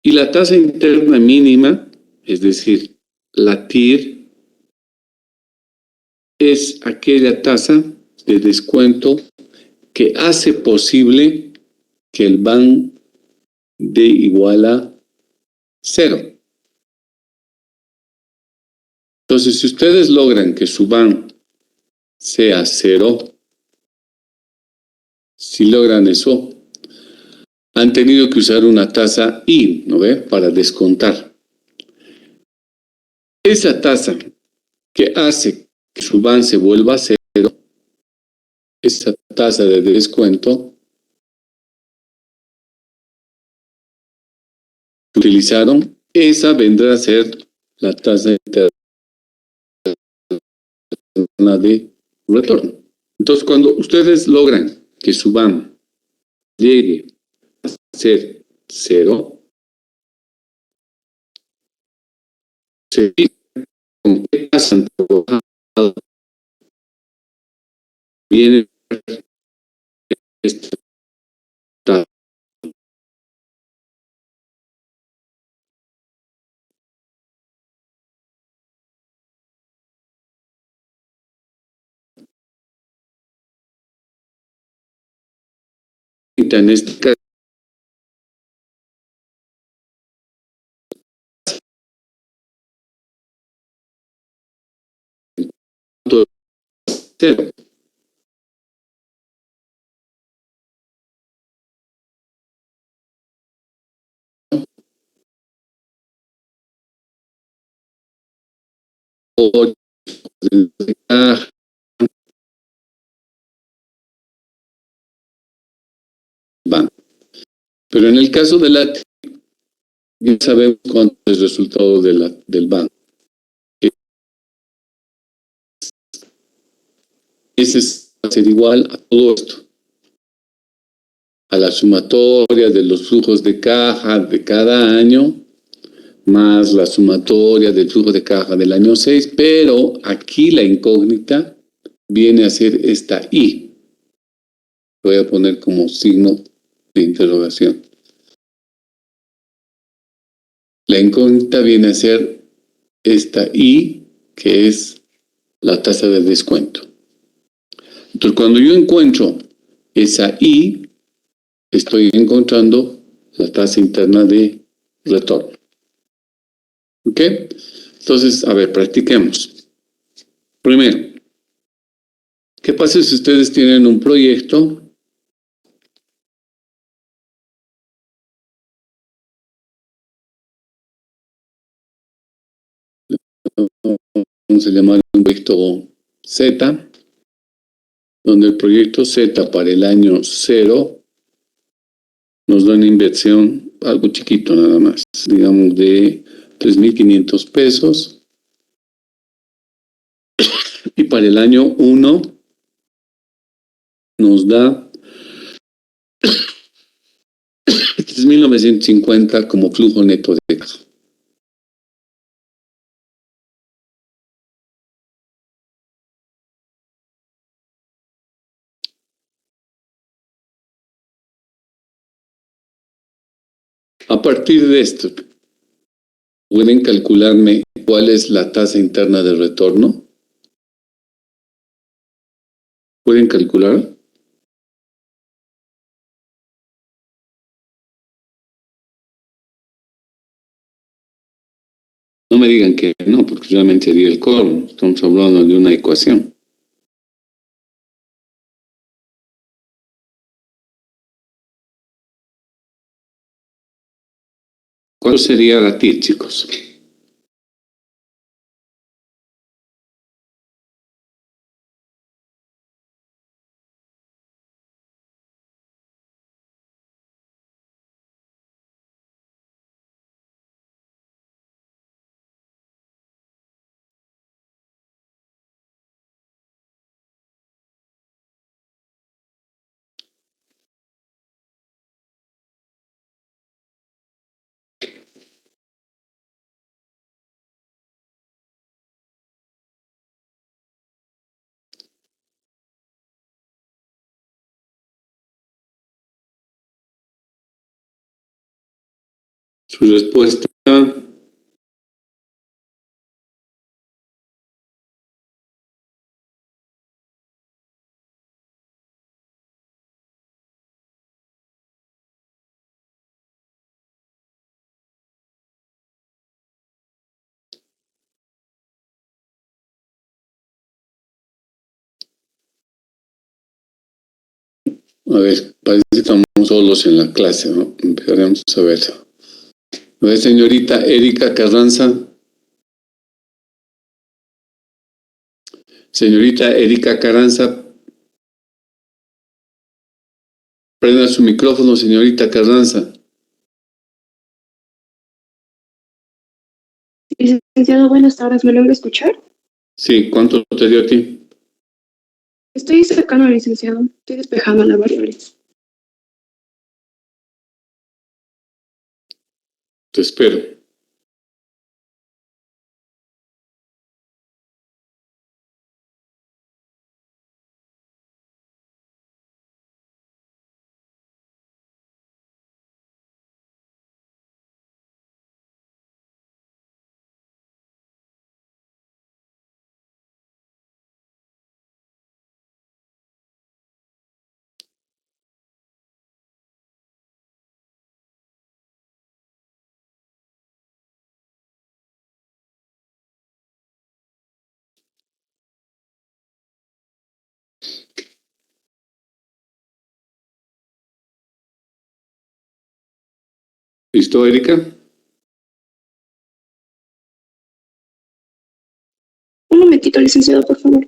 Y la tasa interna mínima, es decir, la TIR, es aquella tasa de descuento que hace posible que el BAN dé igual a 0. Entonces, si ustedes logran que su BAN sea 0. Si logran eso, han tenido que usar una tasa I, ¿no ve? Para descontar. Esa tasa que hace que su BAN se vuelva a 0, esa tasa de descuento que utilizaron, esa vendrá a ser la tasa interna de retorno. Entonces, cuando ustedes logran que su BAN llegue a ser 0, se dice con qué tasa han trabajado, viene esta tasa. En este caso, cero. O BAN. Pero en el caso de la ya sabemos cuánto es el resultado del BAN. Ese va a ser igual a todo esto, a la sumatoria de los flujos de caja de cada año, más la sumatoria del flujo de caja del año 6, pero aquí la incógnita viene a ser esta I. Voy a poner como signo de interrogación. La incógnita viene a ser esta I, que es la tasa de descuento. Entonces, cuando yo encuentro esa I, estoy encontrando la tasa interna de retorno. ¿Ok? Entonces, a ver, practiquemos. Primero, ¿qué pasa si ustedes tienen un proyecto? Vamos a llamar un proyecto Z, donde el proyecto Z para el año 0 nos da una inversión, algo chiquito nada más, digamos de 3,500 pesos. Y para el año 1 nos da 3,950 como flujo neto de caja. A partir de esto, ¿pueden calcularme cuál es la tasa interna de retorno? ¿Pueden calcular? No me digan que no, porque realmente sería el colmo. Estamos hablando de una ecuación. ¿Cuál sería la TIR, chicos? Su respuesta. A ver, parece que estamos solos en la clase, ¿no? Empezaremos a ver. A ver, señorita Erika Carranza. Señorita Erika Carranza. Prenda su micrófono, señorita Carranza. Licenciado, buenas tardes. ¿Me logra escuchar? Sí, ¿cuánto te dio a ti? Estoy cercano al licenciado. Estoy despejando la variable. Te espero. ¿Listo, Erika? Un momentito, licenciado, por favor.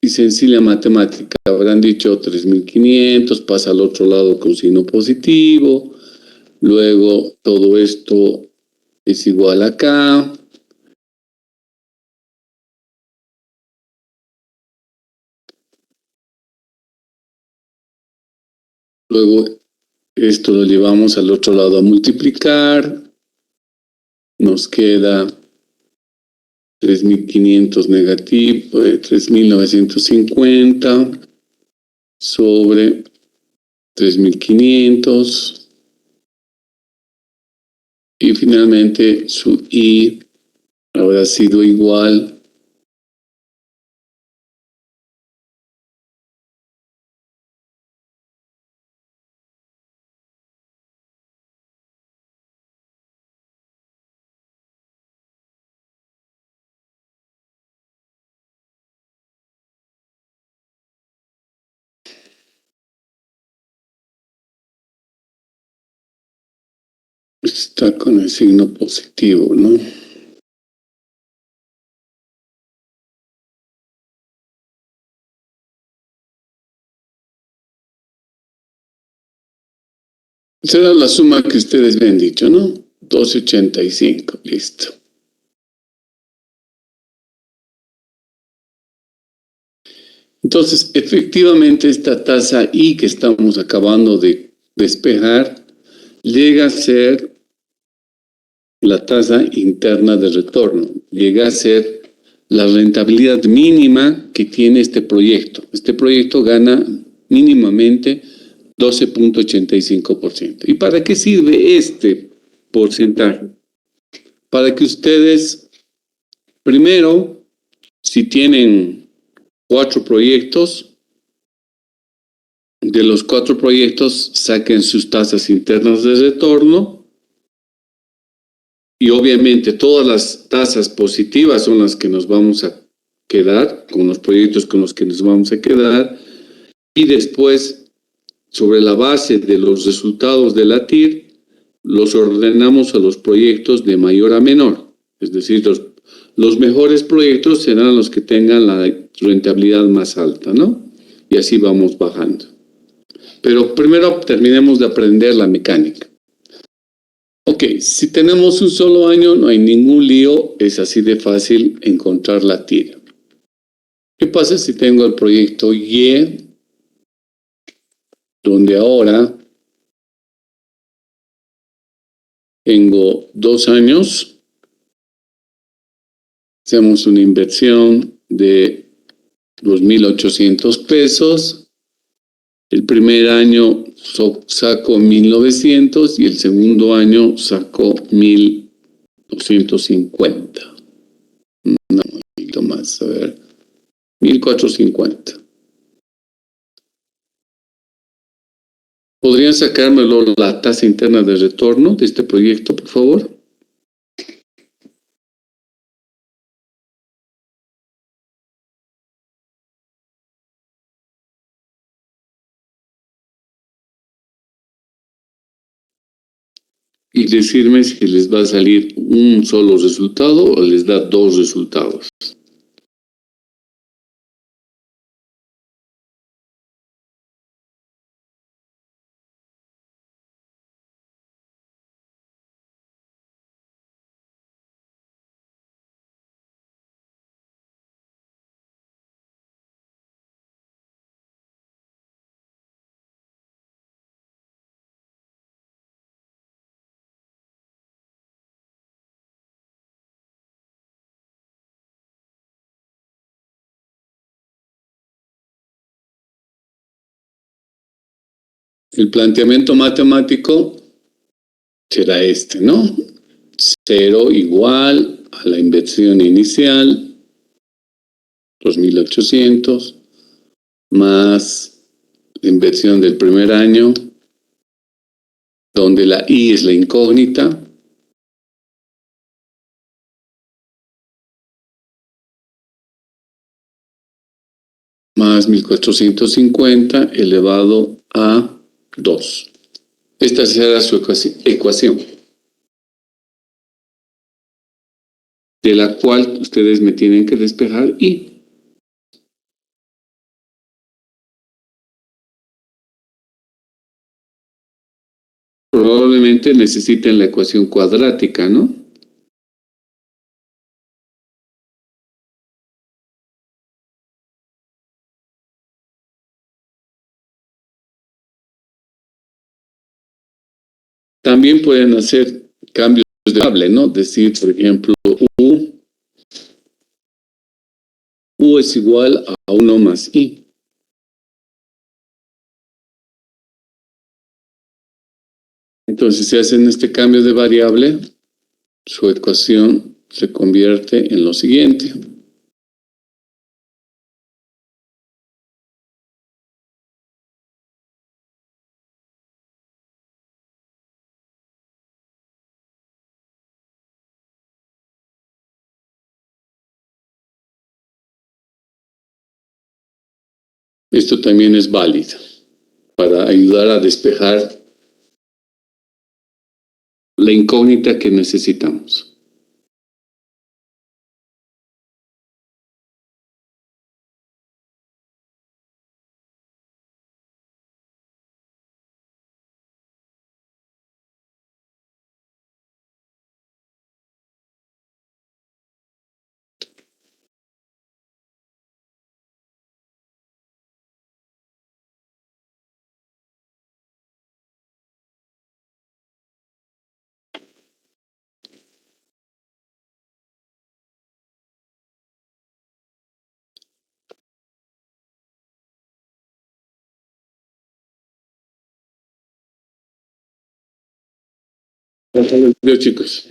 Y sencilla matemática. Habrán dicho 3.500, pasa al otro lado con signo positivo. Luego todo esto es igual acá. Luego esto lo llevamos al otro lado a multiplicar. Nos queda 3.500 negativo, 3.950 sobre 3.500. Y finalmente su I habrá sido igual está con el signo positivo, ¿no? Será la suma que ustedes me han dicho, ¿no? 12.85, listo. Entonces, efectivamente, esta tasa I que estamos acabando de despejar llega a ser la tasa interna de retorno, llega a ser la rentabilidad mínima que tiene este proyecto. Este proyecto gana mínimamente 12.85%. ¿Y para qué sirve este porcentaje? Para que ustedes, primero, si tienen 4 proyectos, de los 4 proyectos saquen sus tasas internas de retorno y obviamente todas las tasas positivas son las que nos vamos a quedar, con los proyectos con los que nos vamos a quedar, y después, sobre la base de los resultados de la TIR, los ordenamos a los proyectos de mayor a menor. Es decir, los mejores proyectos serán los que tengan la rentabilidad más alta, ¿no? Y así vamos bajando. Pero primero terminemos de aprender la mecánica. Ok, si tenemos un solo año, no hay ningún lío, es así de fácil encontrar la TIR. ¿Qué pasa si tengo el proyecto Y, donde ahora tengo 2 años, hacemos una inversión de 2.800 pesos, el primer año saco 1.900 y el segundo año saco 1.250. Un poquito más, a ver, 1.450. ¿Podrían sacármelo la tasa interna de retorno de este proyecto, por favor? Y decirme si les va a salir un solo resultado o les da dos resultados. El planteamiento matemático será este, ¿no? 0 igual a la inversión inicial, 2.800, más la inversión del primer año, donde la I es la incógnita, más 1.450 elevado a 2. Esta será su ecuación, de la cual ustedes me tienen que despejar I. Probablemente necesiten la ecuación cuadrática, ¿no? También pueden hacer cambios de variable, ¿no? Decir, por ejemplo, U es igual a 1 más I. Entonces, si hacen este cambio de variable, su ecuación se convierte en lo siguiente. Esto también es válido para ayudar a despejar la incógnita que necesitamos. Hasta luego, chicos.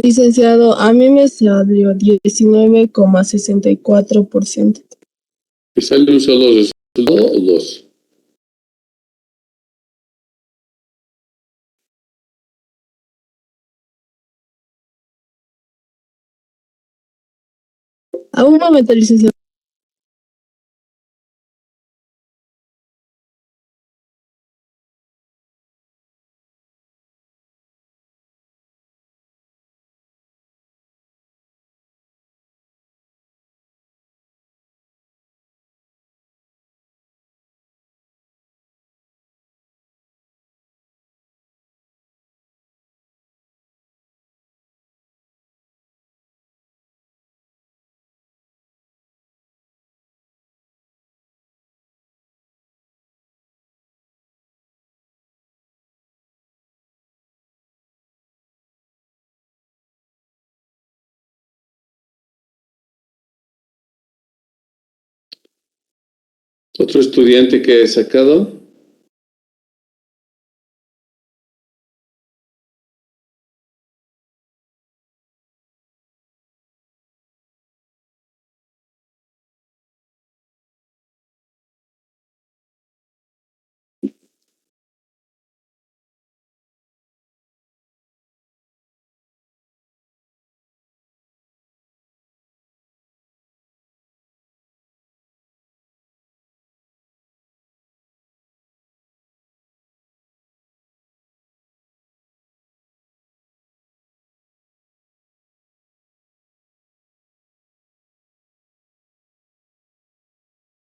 Licenciado, a mí me salió 19,64%. ¿Te sale un solo resultado o dos? A un momento, licenciado. ¿Otro estudiante que haya sacado?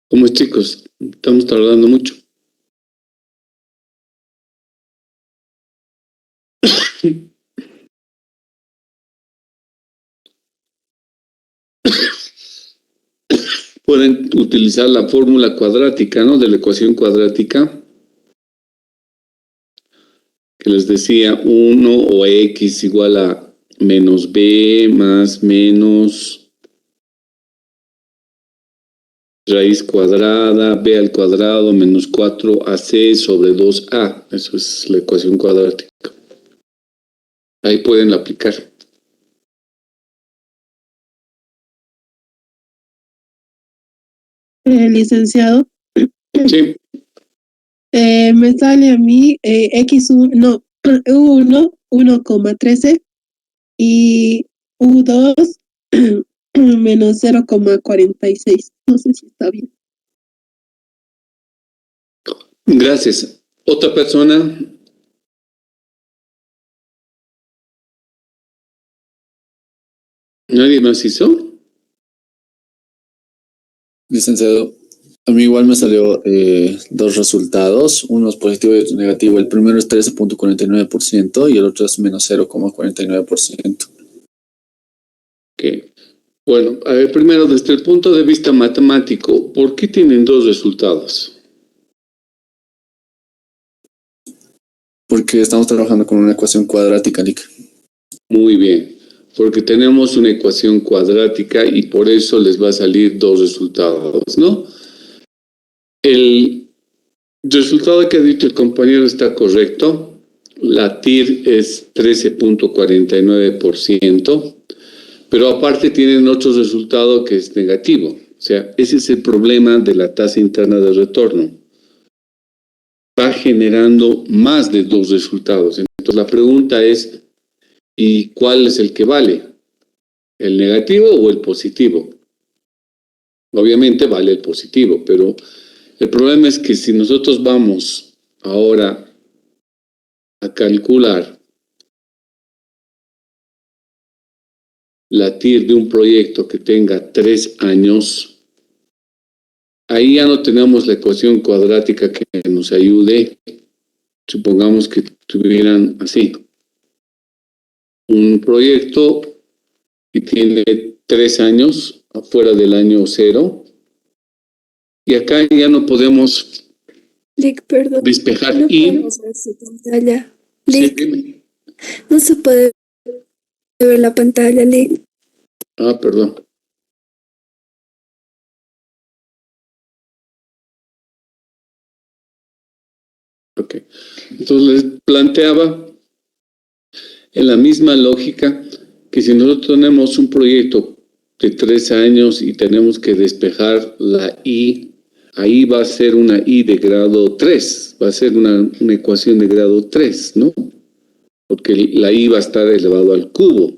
¿Cómo es, chicos? Estamos tardando mucho. Pueden utilizar la fórmula cuadrática, ¿no? De la ecuación cuadrática, que les decía 1 o x igual a menos b más menos raíz cuadrada, b al cuadrado menos 4ac sobre 2a. Eso es la ecuación cuadrática. Ahí pueden aplicar. Licenciado, Sí, me sale a mí X1, no, U1, 1,13 y U2 menos 0,46. No sé si está bien. gracias. ¿Otra persona? ¿Nadie más hizo? Licenciado, a mí igual me salió dos resultados, uno es positivo y otro negativo. El primero es 13,49% y el otro es menos 0,49%. Ok. Bueno, a ver, primero, desde el punto de vista matemático, ¿por qué tienen dos resultados? Porque estamos trabajando con una ecuación cuadrática, Nick. Muy bien, porque tenemos una ecuación cuadrática y por eso les va a salir dos resultados, ¿no? El resultado que ha dicho el compañero está correcto. La TIR es 13,49%, pero aparte tienen otro resultado que es negativo. O sea, ese es el problema de la tasa interna de retorno. Va generando más de dos resultados. Entonces la pregunta es, ¿y cuál es el que vale? ¿El negativo o el positivo? Obviamente vale el positivo, pero el problema es que si nosotros vamos ahora a calcular la TIR de un proyecto que tenga 3 años, ahí ya no tenemos la ecuación cuadrática que nos ayude. Supongamos que tuvieran así un proyecto que tiene 3 años afuera del año 0, y acá ya no podemos Lick, perdón, despejar no y... podemos ver su pantalla. Sí, Lick, dime. no se puede ver la pantalla, Lick. Ah, perdón. Ok. Entonces les planteaba en la misma lógica que si nosotros tenemos un proyecto de 3 años y tenemos que despejar la I, ahí va a ser una I de grado 3, va a ser una ecuación de grado 3, ¿no? Porque la I va a estar elevado al cubo.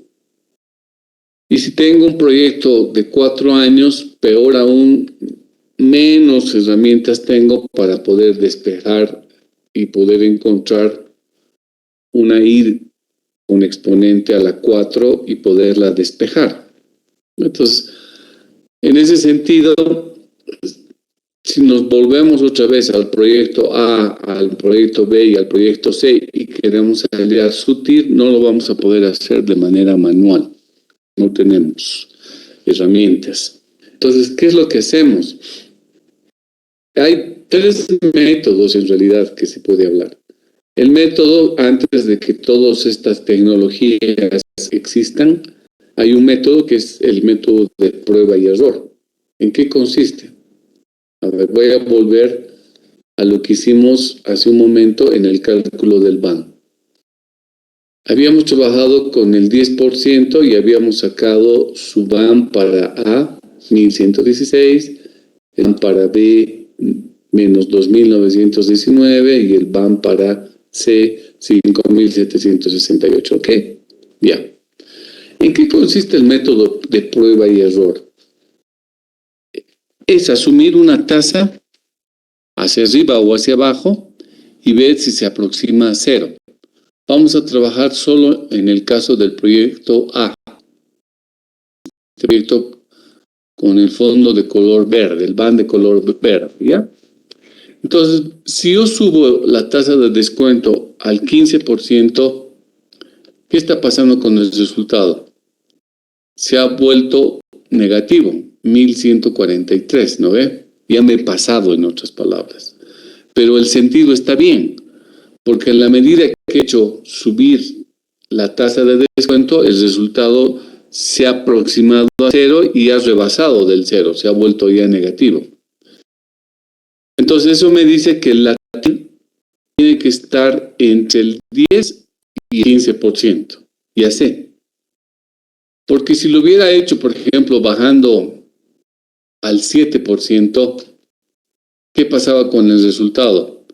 Y si tengo un proyecto de 4 años, peor aún, menos herramientas tengo para poder despejar y poder encontrar una I con exponente a la 4 y poderla despejar. Entonces, en ese sentido, si nos volvemos otra vez al proyecto A, al proyecto B y al proyecto C y queremos hallar sutil, no lo vamos a poder hacer de manera manual. No tenemos herramientas. Entonces, ¿qué es lo que hacemos? Hay 3 métodos en realidad que se puede hablar. El método, antes de que todas estas tecnologías existan, hay un método que es el método de prueba y error. ¿En qué consiste? A ver, voy a volver a lo que hicimos hace un momento en el cálculo del BAN. Habíamos trabajado con el 10% y habíamos sacado su BAN para A, 1116, el BAN para B, menos 2919 y el BAN para C, 5768. ¿Ok? Ya. ¿En qué consiste el método de prueba y error? Es asumir una tasa hacia arriba o hacia abajo y ver si se aproxima a 0. Vamos a trabajar solo en el caso del proyecto A. Este proyecto con el fondo de color verde, el BAN de color verde, ¿ya? Entonces, si yo subo la tasa de descuento al 15%, ¿qué está pasando con el resultado? Se ha vuelto negativo, 1143, ¿no ve? Ya me he pasado, en otras palabras. Pero el sentido está bien, porque en la medida que he hecho subir la tasa de descuento, el resultado se ha aproximado a 0 y ha rebasado del 0, se ha vuelto ya negativo. Entonces eso me dice que la tiene que estar entre el 10 y el 15%. Ya sé. Porque si lo hubiera hecho, por ejemplo, bajando al 7%, ¿qué pasaba con el resultado?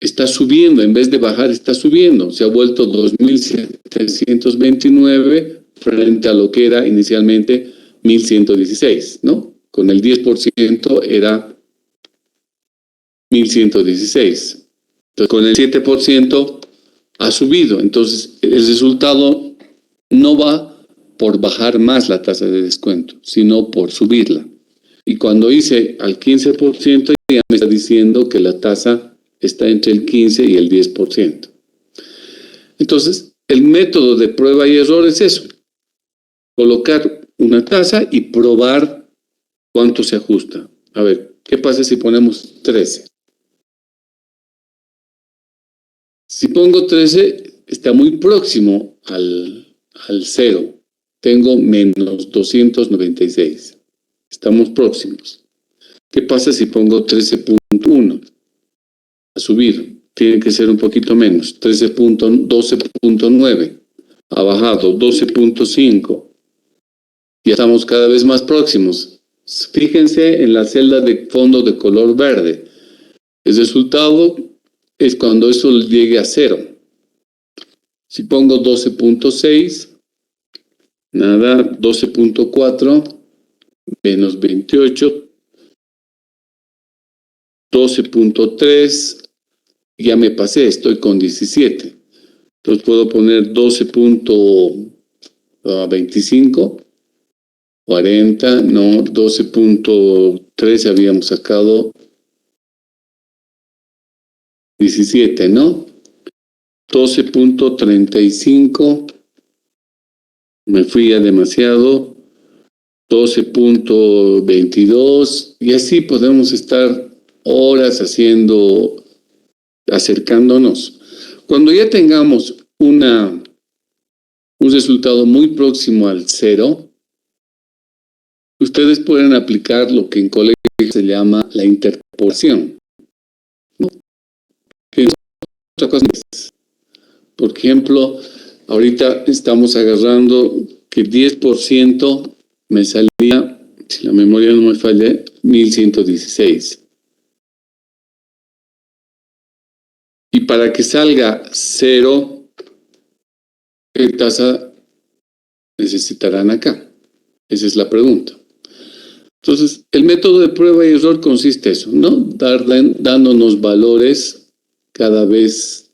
Está subiendo, en vez de bajar, está subiendo. Se ha vuelto 2.729 frente a lo que era inicialmente 1.116, ¿no? Con el 10% era 1.116. Entonces, con el 7% ha subido. Entonces, el resultado no va por bajar más la tasa de descuento, sino por subirla. Y cuando hice al 15%, ya me está diciendo que la tasa está entre el 15 y el 10%. Entonces, el método de prueba y error es eso. Colocar una tasa y probar cuánto se ajusta. A ver, ¿qué pasa si ponemos 13? Si pongo 13, está muy próximo al 0. Tengo menos 296. Estamos próximos. ¿Qué pasa si pongo 13.1? A subir. Tiene que ser un poquito menos. 12.9. Ha bajado. 12.5. Ya estamos cada vez más próximos. Fíjense en la celda de fondo de color verde. El resultado es cuando eso llegue a 0. Si pongo 12.6, nada, 12.4, menos 28, 12.3, ya me pasé, estoy con 17. Entonces puedo poner 12.25, 40, no, 12.3 habíamos sacado 17, ¿no? 12.35, me fui a demasiado, 12.22, y así podemos estar horas acercándonos. Cuando ya tengamos un resultado muy próximo al 0, ustedes pueden aplicar lo que en colegio se llama la interpolación, ¿no? Que es otra cosa. Por ejemplo, Ahorita estamos agarrando que 10% me salía, si la memoria no me falla, 1116. Y para que salga 0, ¿qué tasa necesitarán acá? Esa es la pregunta. Entonces, el método de prueba y error consiste en eso, ¿no? Dándonos valores cada vez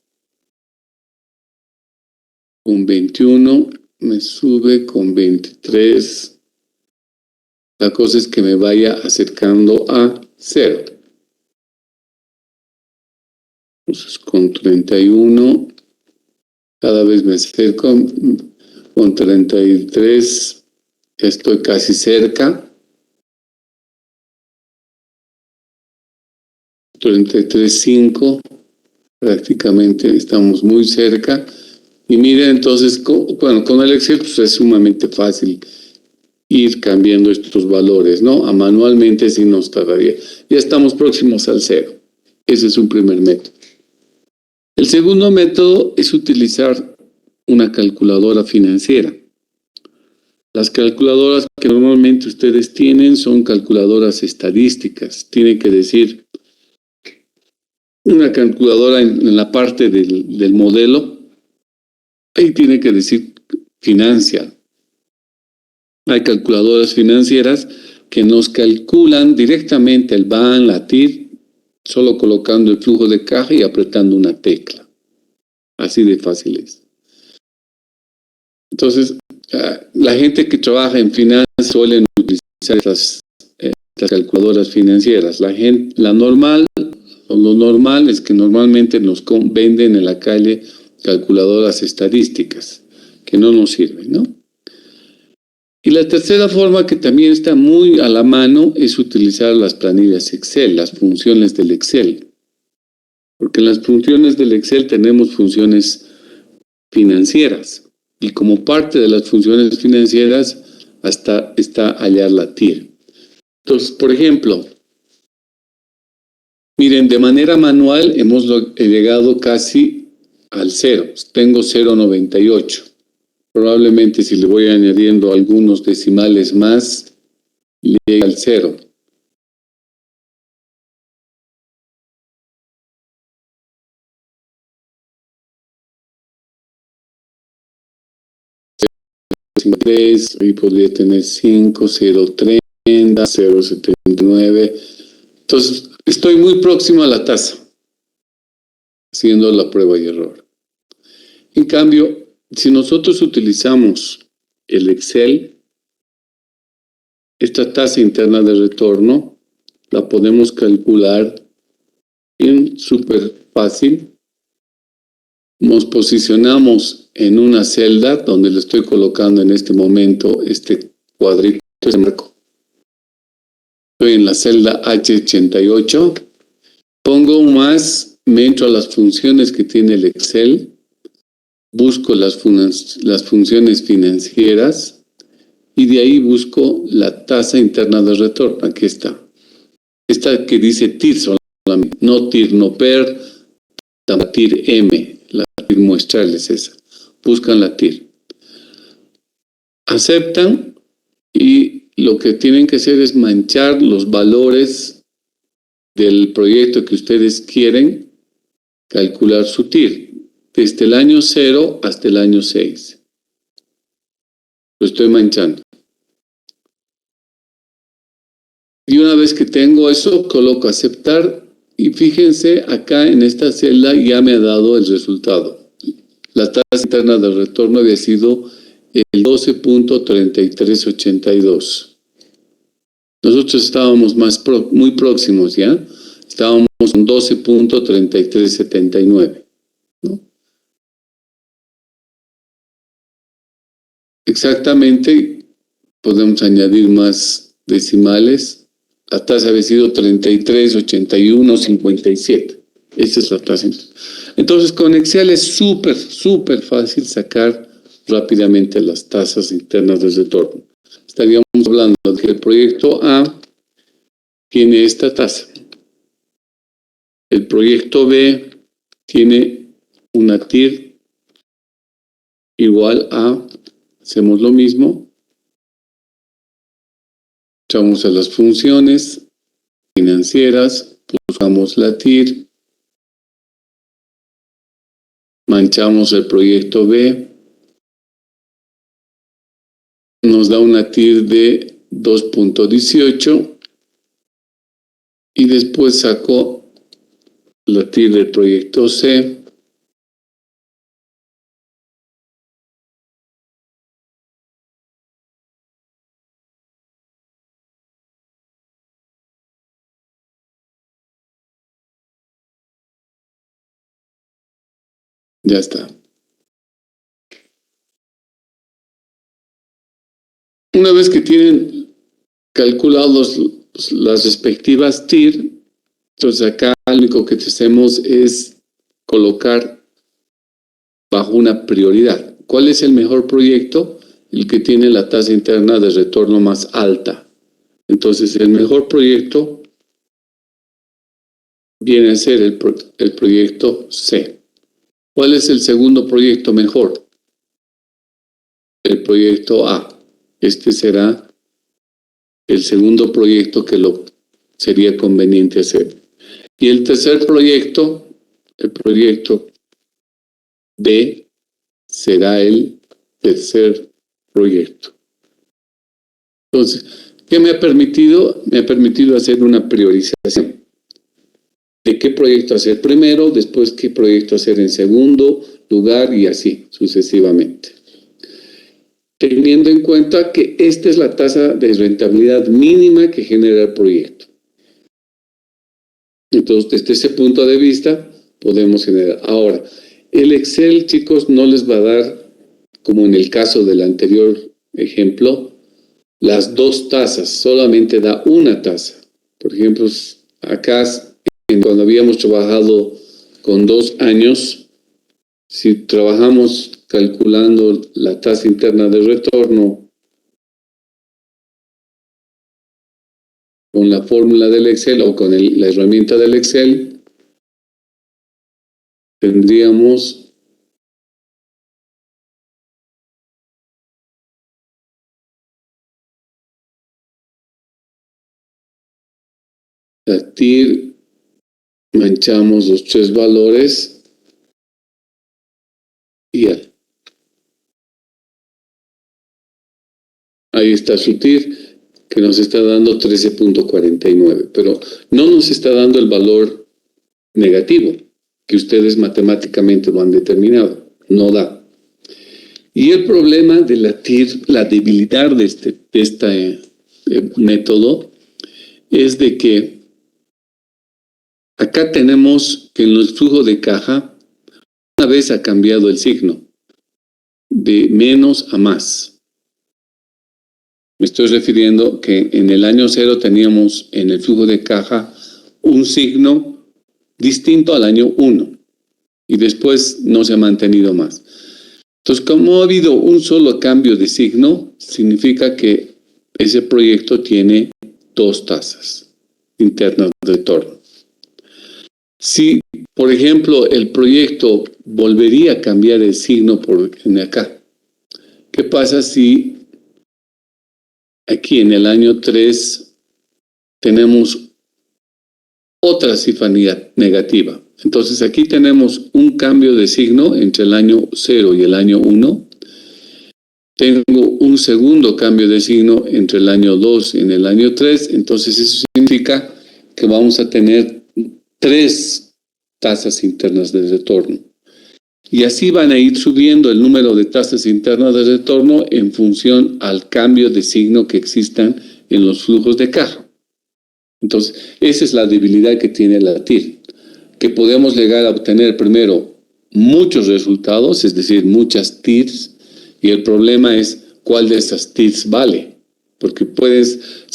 con 21, me sube con 23. La cosa es que me vaya acercando a 0. Entonces, con 31, cada vez me acerco. Con 33, estoy casi cerca. 33.5, prácticamente estamos muy cerca. Y miren, entonces, con el Excel pues es sumamente fácil ir cambiando estos valores, ¿no? Manualmente sí nos tardaría. Ya estamos próximos al 0. Ese es un primer método. El segundo método es utilizar una calculadora financiera. Las calculadoras que normalmente ustedes tienen son calculadoras estadísticas. Tiene que decir una calculadora en la parte del modelo. Ahí tiene que decir financial. Hay calculadoras financieras que nos calculan directamente el BAN, la TIR, solo colocando el flujo de caja y apretando una tecla. Así de fácil es. Entonces, la gente que trabaja en finanzas suelen utilizar estas calculadoras financieras. Lo normal es que normalmente nos venden en la calle calculadoras estadísticas, que no nos sirven, ¿no? Y la tercera forma que también está muy a la mano es utilizar las planillas Excel, las funciones del Excel. Porque en las funciones del Excel tenemos funciones financieras. Y como parte de las funciones financieras está hallar la TIR. Entonces, por ejemplo, miren, de manera manual he llegado casi al 0. Tengo 0.98. Probablemente si le voy añadiendo algunos decimales más, llegue al 0. Ahí podría tener 5, 0.30, 0.79. Entonces, estoy muy próximo a la tasa, haciendo la prueba y error. En cambio, si nosotros utilizamos el Excel, esta tasa interna de retorno la podemos calcular bien súper fácil. Nos posicionamos en una celda donde le estoy colocando en este momento este cuadrito, este marco. Estoy en la celda H88. Pongo más, me entro a las funciones que tiene el Excel. Busco las funciones financieras y de ahí busco la tasa interna de retorno. Aquí está. Esta que dice TIR solamente, no TIR, no PER, la TIR M, la TIR muestral es esa. Buscan la TIR. Aceptan y lo que tienen que hacer es manchar los valores del proyecto que ustedes quieren calcular su TIR. Desde el año 0 hasta el año 6. Lo estoy manchando. Y una vez que tengo eso, coloco aceptar y fíjense, acá en esta celda ya me ha dado el resultado. La tasa interna de retorno había sido el 12.3382. Nosotros estábamos muy próximos, ¿ya? Estábamos en 12.3379, ¿no? Exactamente, podemos añadir más decimales. La tasa había sido 33.8157. Esa es la tasa. Entonces, con Excel es súper fácil sacar rápidamente las tasas internas de retorno. Estaríamos hablando de que el proyecto A tiene esta tasa. El proyecto B tiene una TIR igual a, hacemos lo mismo, echamos a las funciones financieras, buscamos la TIR, manchamos el proyecto B, nos da una TIR de 2.18 y después saco la TIR del proyecto C. Ya está. Una vez que tienen calculados las respectivas TIR, entonces acá lo único que hacemos es colocar bajo una prioridad. ¿Cuál es el mejor proyecto? El que tiene la tasa interna de retorno más alta. Entonces el mejor proyecto viene a ser el proyecto C. ¿Cuál es el segundo proyecto mejor? El proyecto A. Este será el segundo proyecto que sería conveniente hacer. Y el tercer proyecto, el proyecto B, será el tercer proyecto. Entonces, ¿qué me ha permitido? Me ha permitido hacer una priorización de qué proyecto hacer primero, después qué proyecto hacer en segundo lugar y así sucesivamente. Teniendo en cuenta que esta es la tasa de rentabilidad mínima que genera el proyecto. Entonces, desde ese punto de vista, podemos generar. Ahora, el Excel, chicos, no les va a dar, como en el caso del anterior ejemplo, las dos tasas, solamente da una tasa. Por ejemplo, acá, cuando habíamos trabajado con 2 años, si trabajamos calculando la tasa interna de retorno con la fórmula del Excel o con la herramienta del Excel, tendríamos la TIR, manchamos los 3 valores y ya. Ahí está su TIR, que nos está dando 13.49, pero no nos está dando el valor negativo, que ustedes matemáticamente lo han determinado. No da. Y el problema de la TIR, la debilidad de este método, es de que acá tenemos que en el flujo de caja, una vez ha cambiado el signo, de menos a más. Me estoy refiriendo que en el año 0 teníamos en el flujo de caja un signo distinto al año 1 y después no se ha mantenido más. Entonces, como ha habido un solo cambio de signo, significa que ese proyecto tiene 2 tasas internas de retorno. Si, por ejemplo, el proyecto volvería a cambiar el signo en acá, ¿qué pasa si aquí en el año 3 tenemos otra cifra negativa? Entonces aquí tenemos un cambio de signo entre el año 0 y el año 1. Tengo un segundo cambio de signo entre el año 2 y en el año 3. Entonces eso significa que vamos a tener 3 tasas internas de retorno. Y así van a ir subiendo el número de tasas internas de retorno en función al cambio de signo que existan en los flujos de caja. Entonces, esa es la debilidad que tiene la TIR, que podemos llegar a obtener primero muchos resultados, es decir, muchas TIRs, y el problema es cuál de esas TIRs vale, porque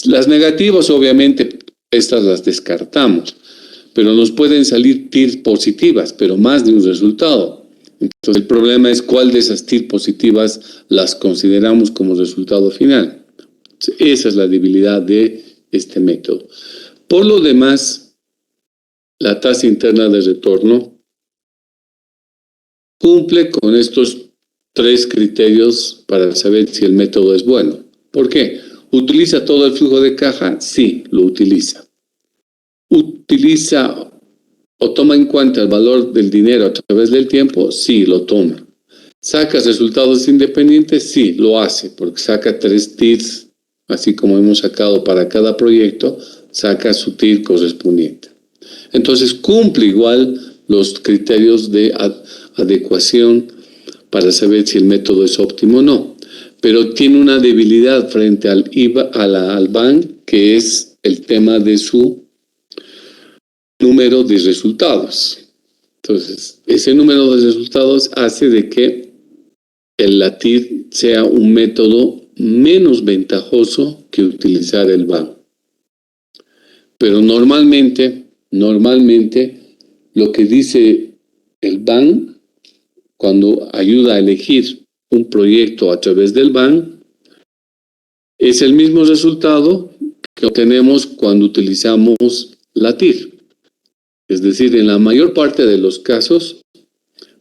las negativas obviamente estas las descartamos, pero nos pueden salir TIRs positivas, pero más de un resultado. Entonces el problema es cuál de esas TIR positivas las consideramos como resultado final. Esa es la debilidad de este método. Por lo demás, la tasa interna de retorno cumple con estos 3 criterios para saber si el método es bueno. ¿Por qué? ¿Utiliza todo el flujo de caja? Sí, lo utiliza. ¿Utiliza o toma en cuenta el valor del dinero a través del tiempo? Sí, lo toma. ¿Saca resultados independientes? Sí, lo hace, porque saca 3 TIRs, así como hemos sacado para cada proyecto, saca su TIR correspondiente. Entonces cumple igual los criterios de adecuación para saber si el método es óptimo o no. Pero tiene una debilidad frente al BAN, que es el tema de su número de resultados. Entonces, ese número de resultados hace de que el LATIR sea un método menos ventajoso que utilizar el BAN. Pero normalmente, lo que dice el BAN, cuando ayuda a elegir un proyecto a través del BAN, es el mismo resultado que obtenemos cuando utilizamos LATIR. Es decir, en la mayor parte de los casos,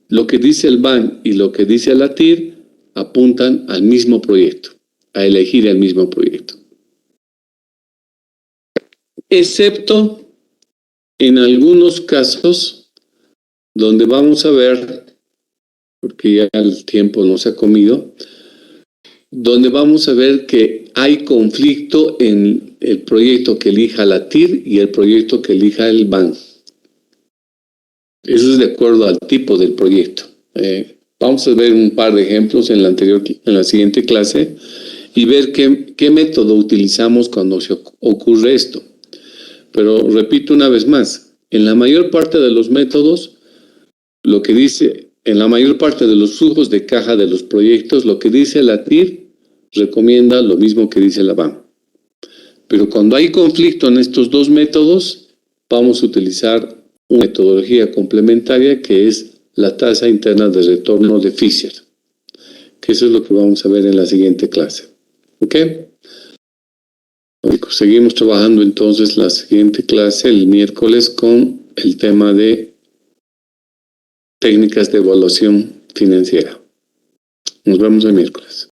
lo que dice el BAN y lo que dice LATIR apuntan al mismo proyecto, a elegir el mismo proyecto. Excepto en algunos casos donde vamos a ver, porque ya el tiempo nos ha comido, donde vamos a ver que hay conflicto en el proyecto que elija LATIR y el proyecto que elija el BAN. Eso es de acuerdo al tipo del proyecto. Vamos a ver un par de ejemplos en la siguiente clase y ver qué método utilizamos cuando se ocurre esto. Pero repito una vez más, en la mayor parte de los métodos, en la mayor parte de los flujos de caja de los proyectos, lo que dice la TIR recomienda lo mismo que dice la BAN. Pero cuando hay conflicto en estos dos métodos, vamos a utilizar una metodología complementaria que es la tasa interna de retorno de Fisher, que eso es lo que vamos a ver en la siguiente clase. ¿Ok? Seguimos trabajando entonces la siguiente clase el miércoles con el tema de técnicas de evaluación financiera. Nos vemos el miércoles.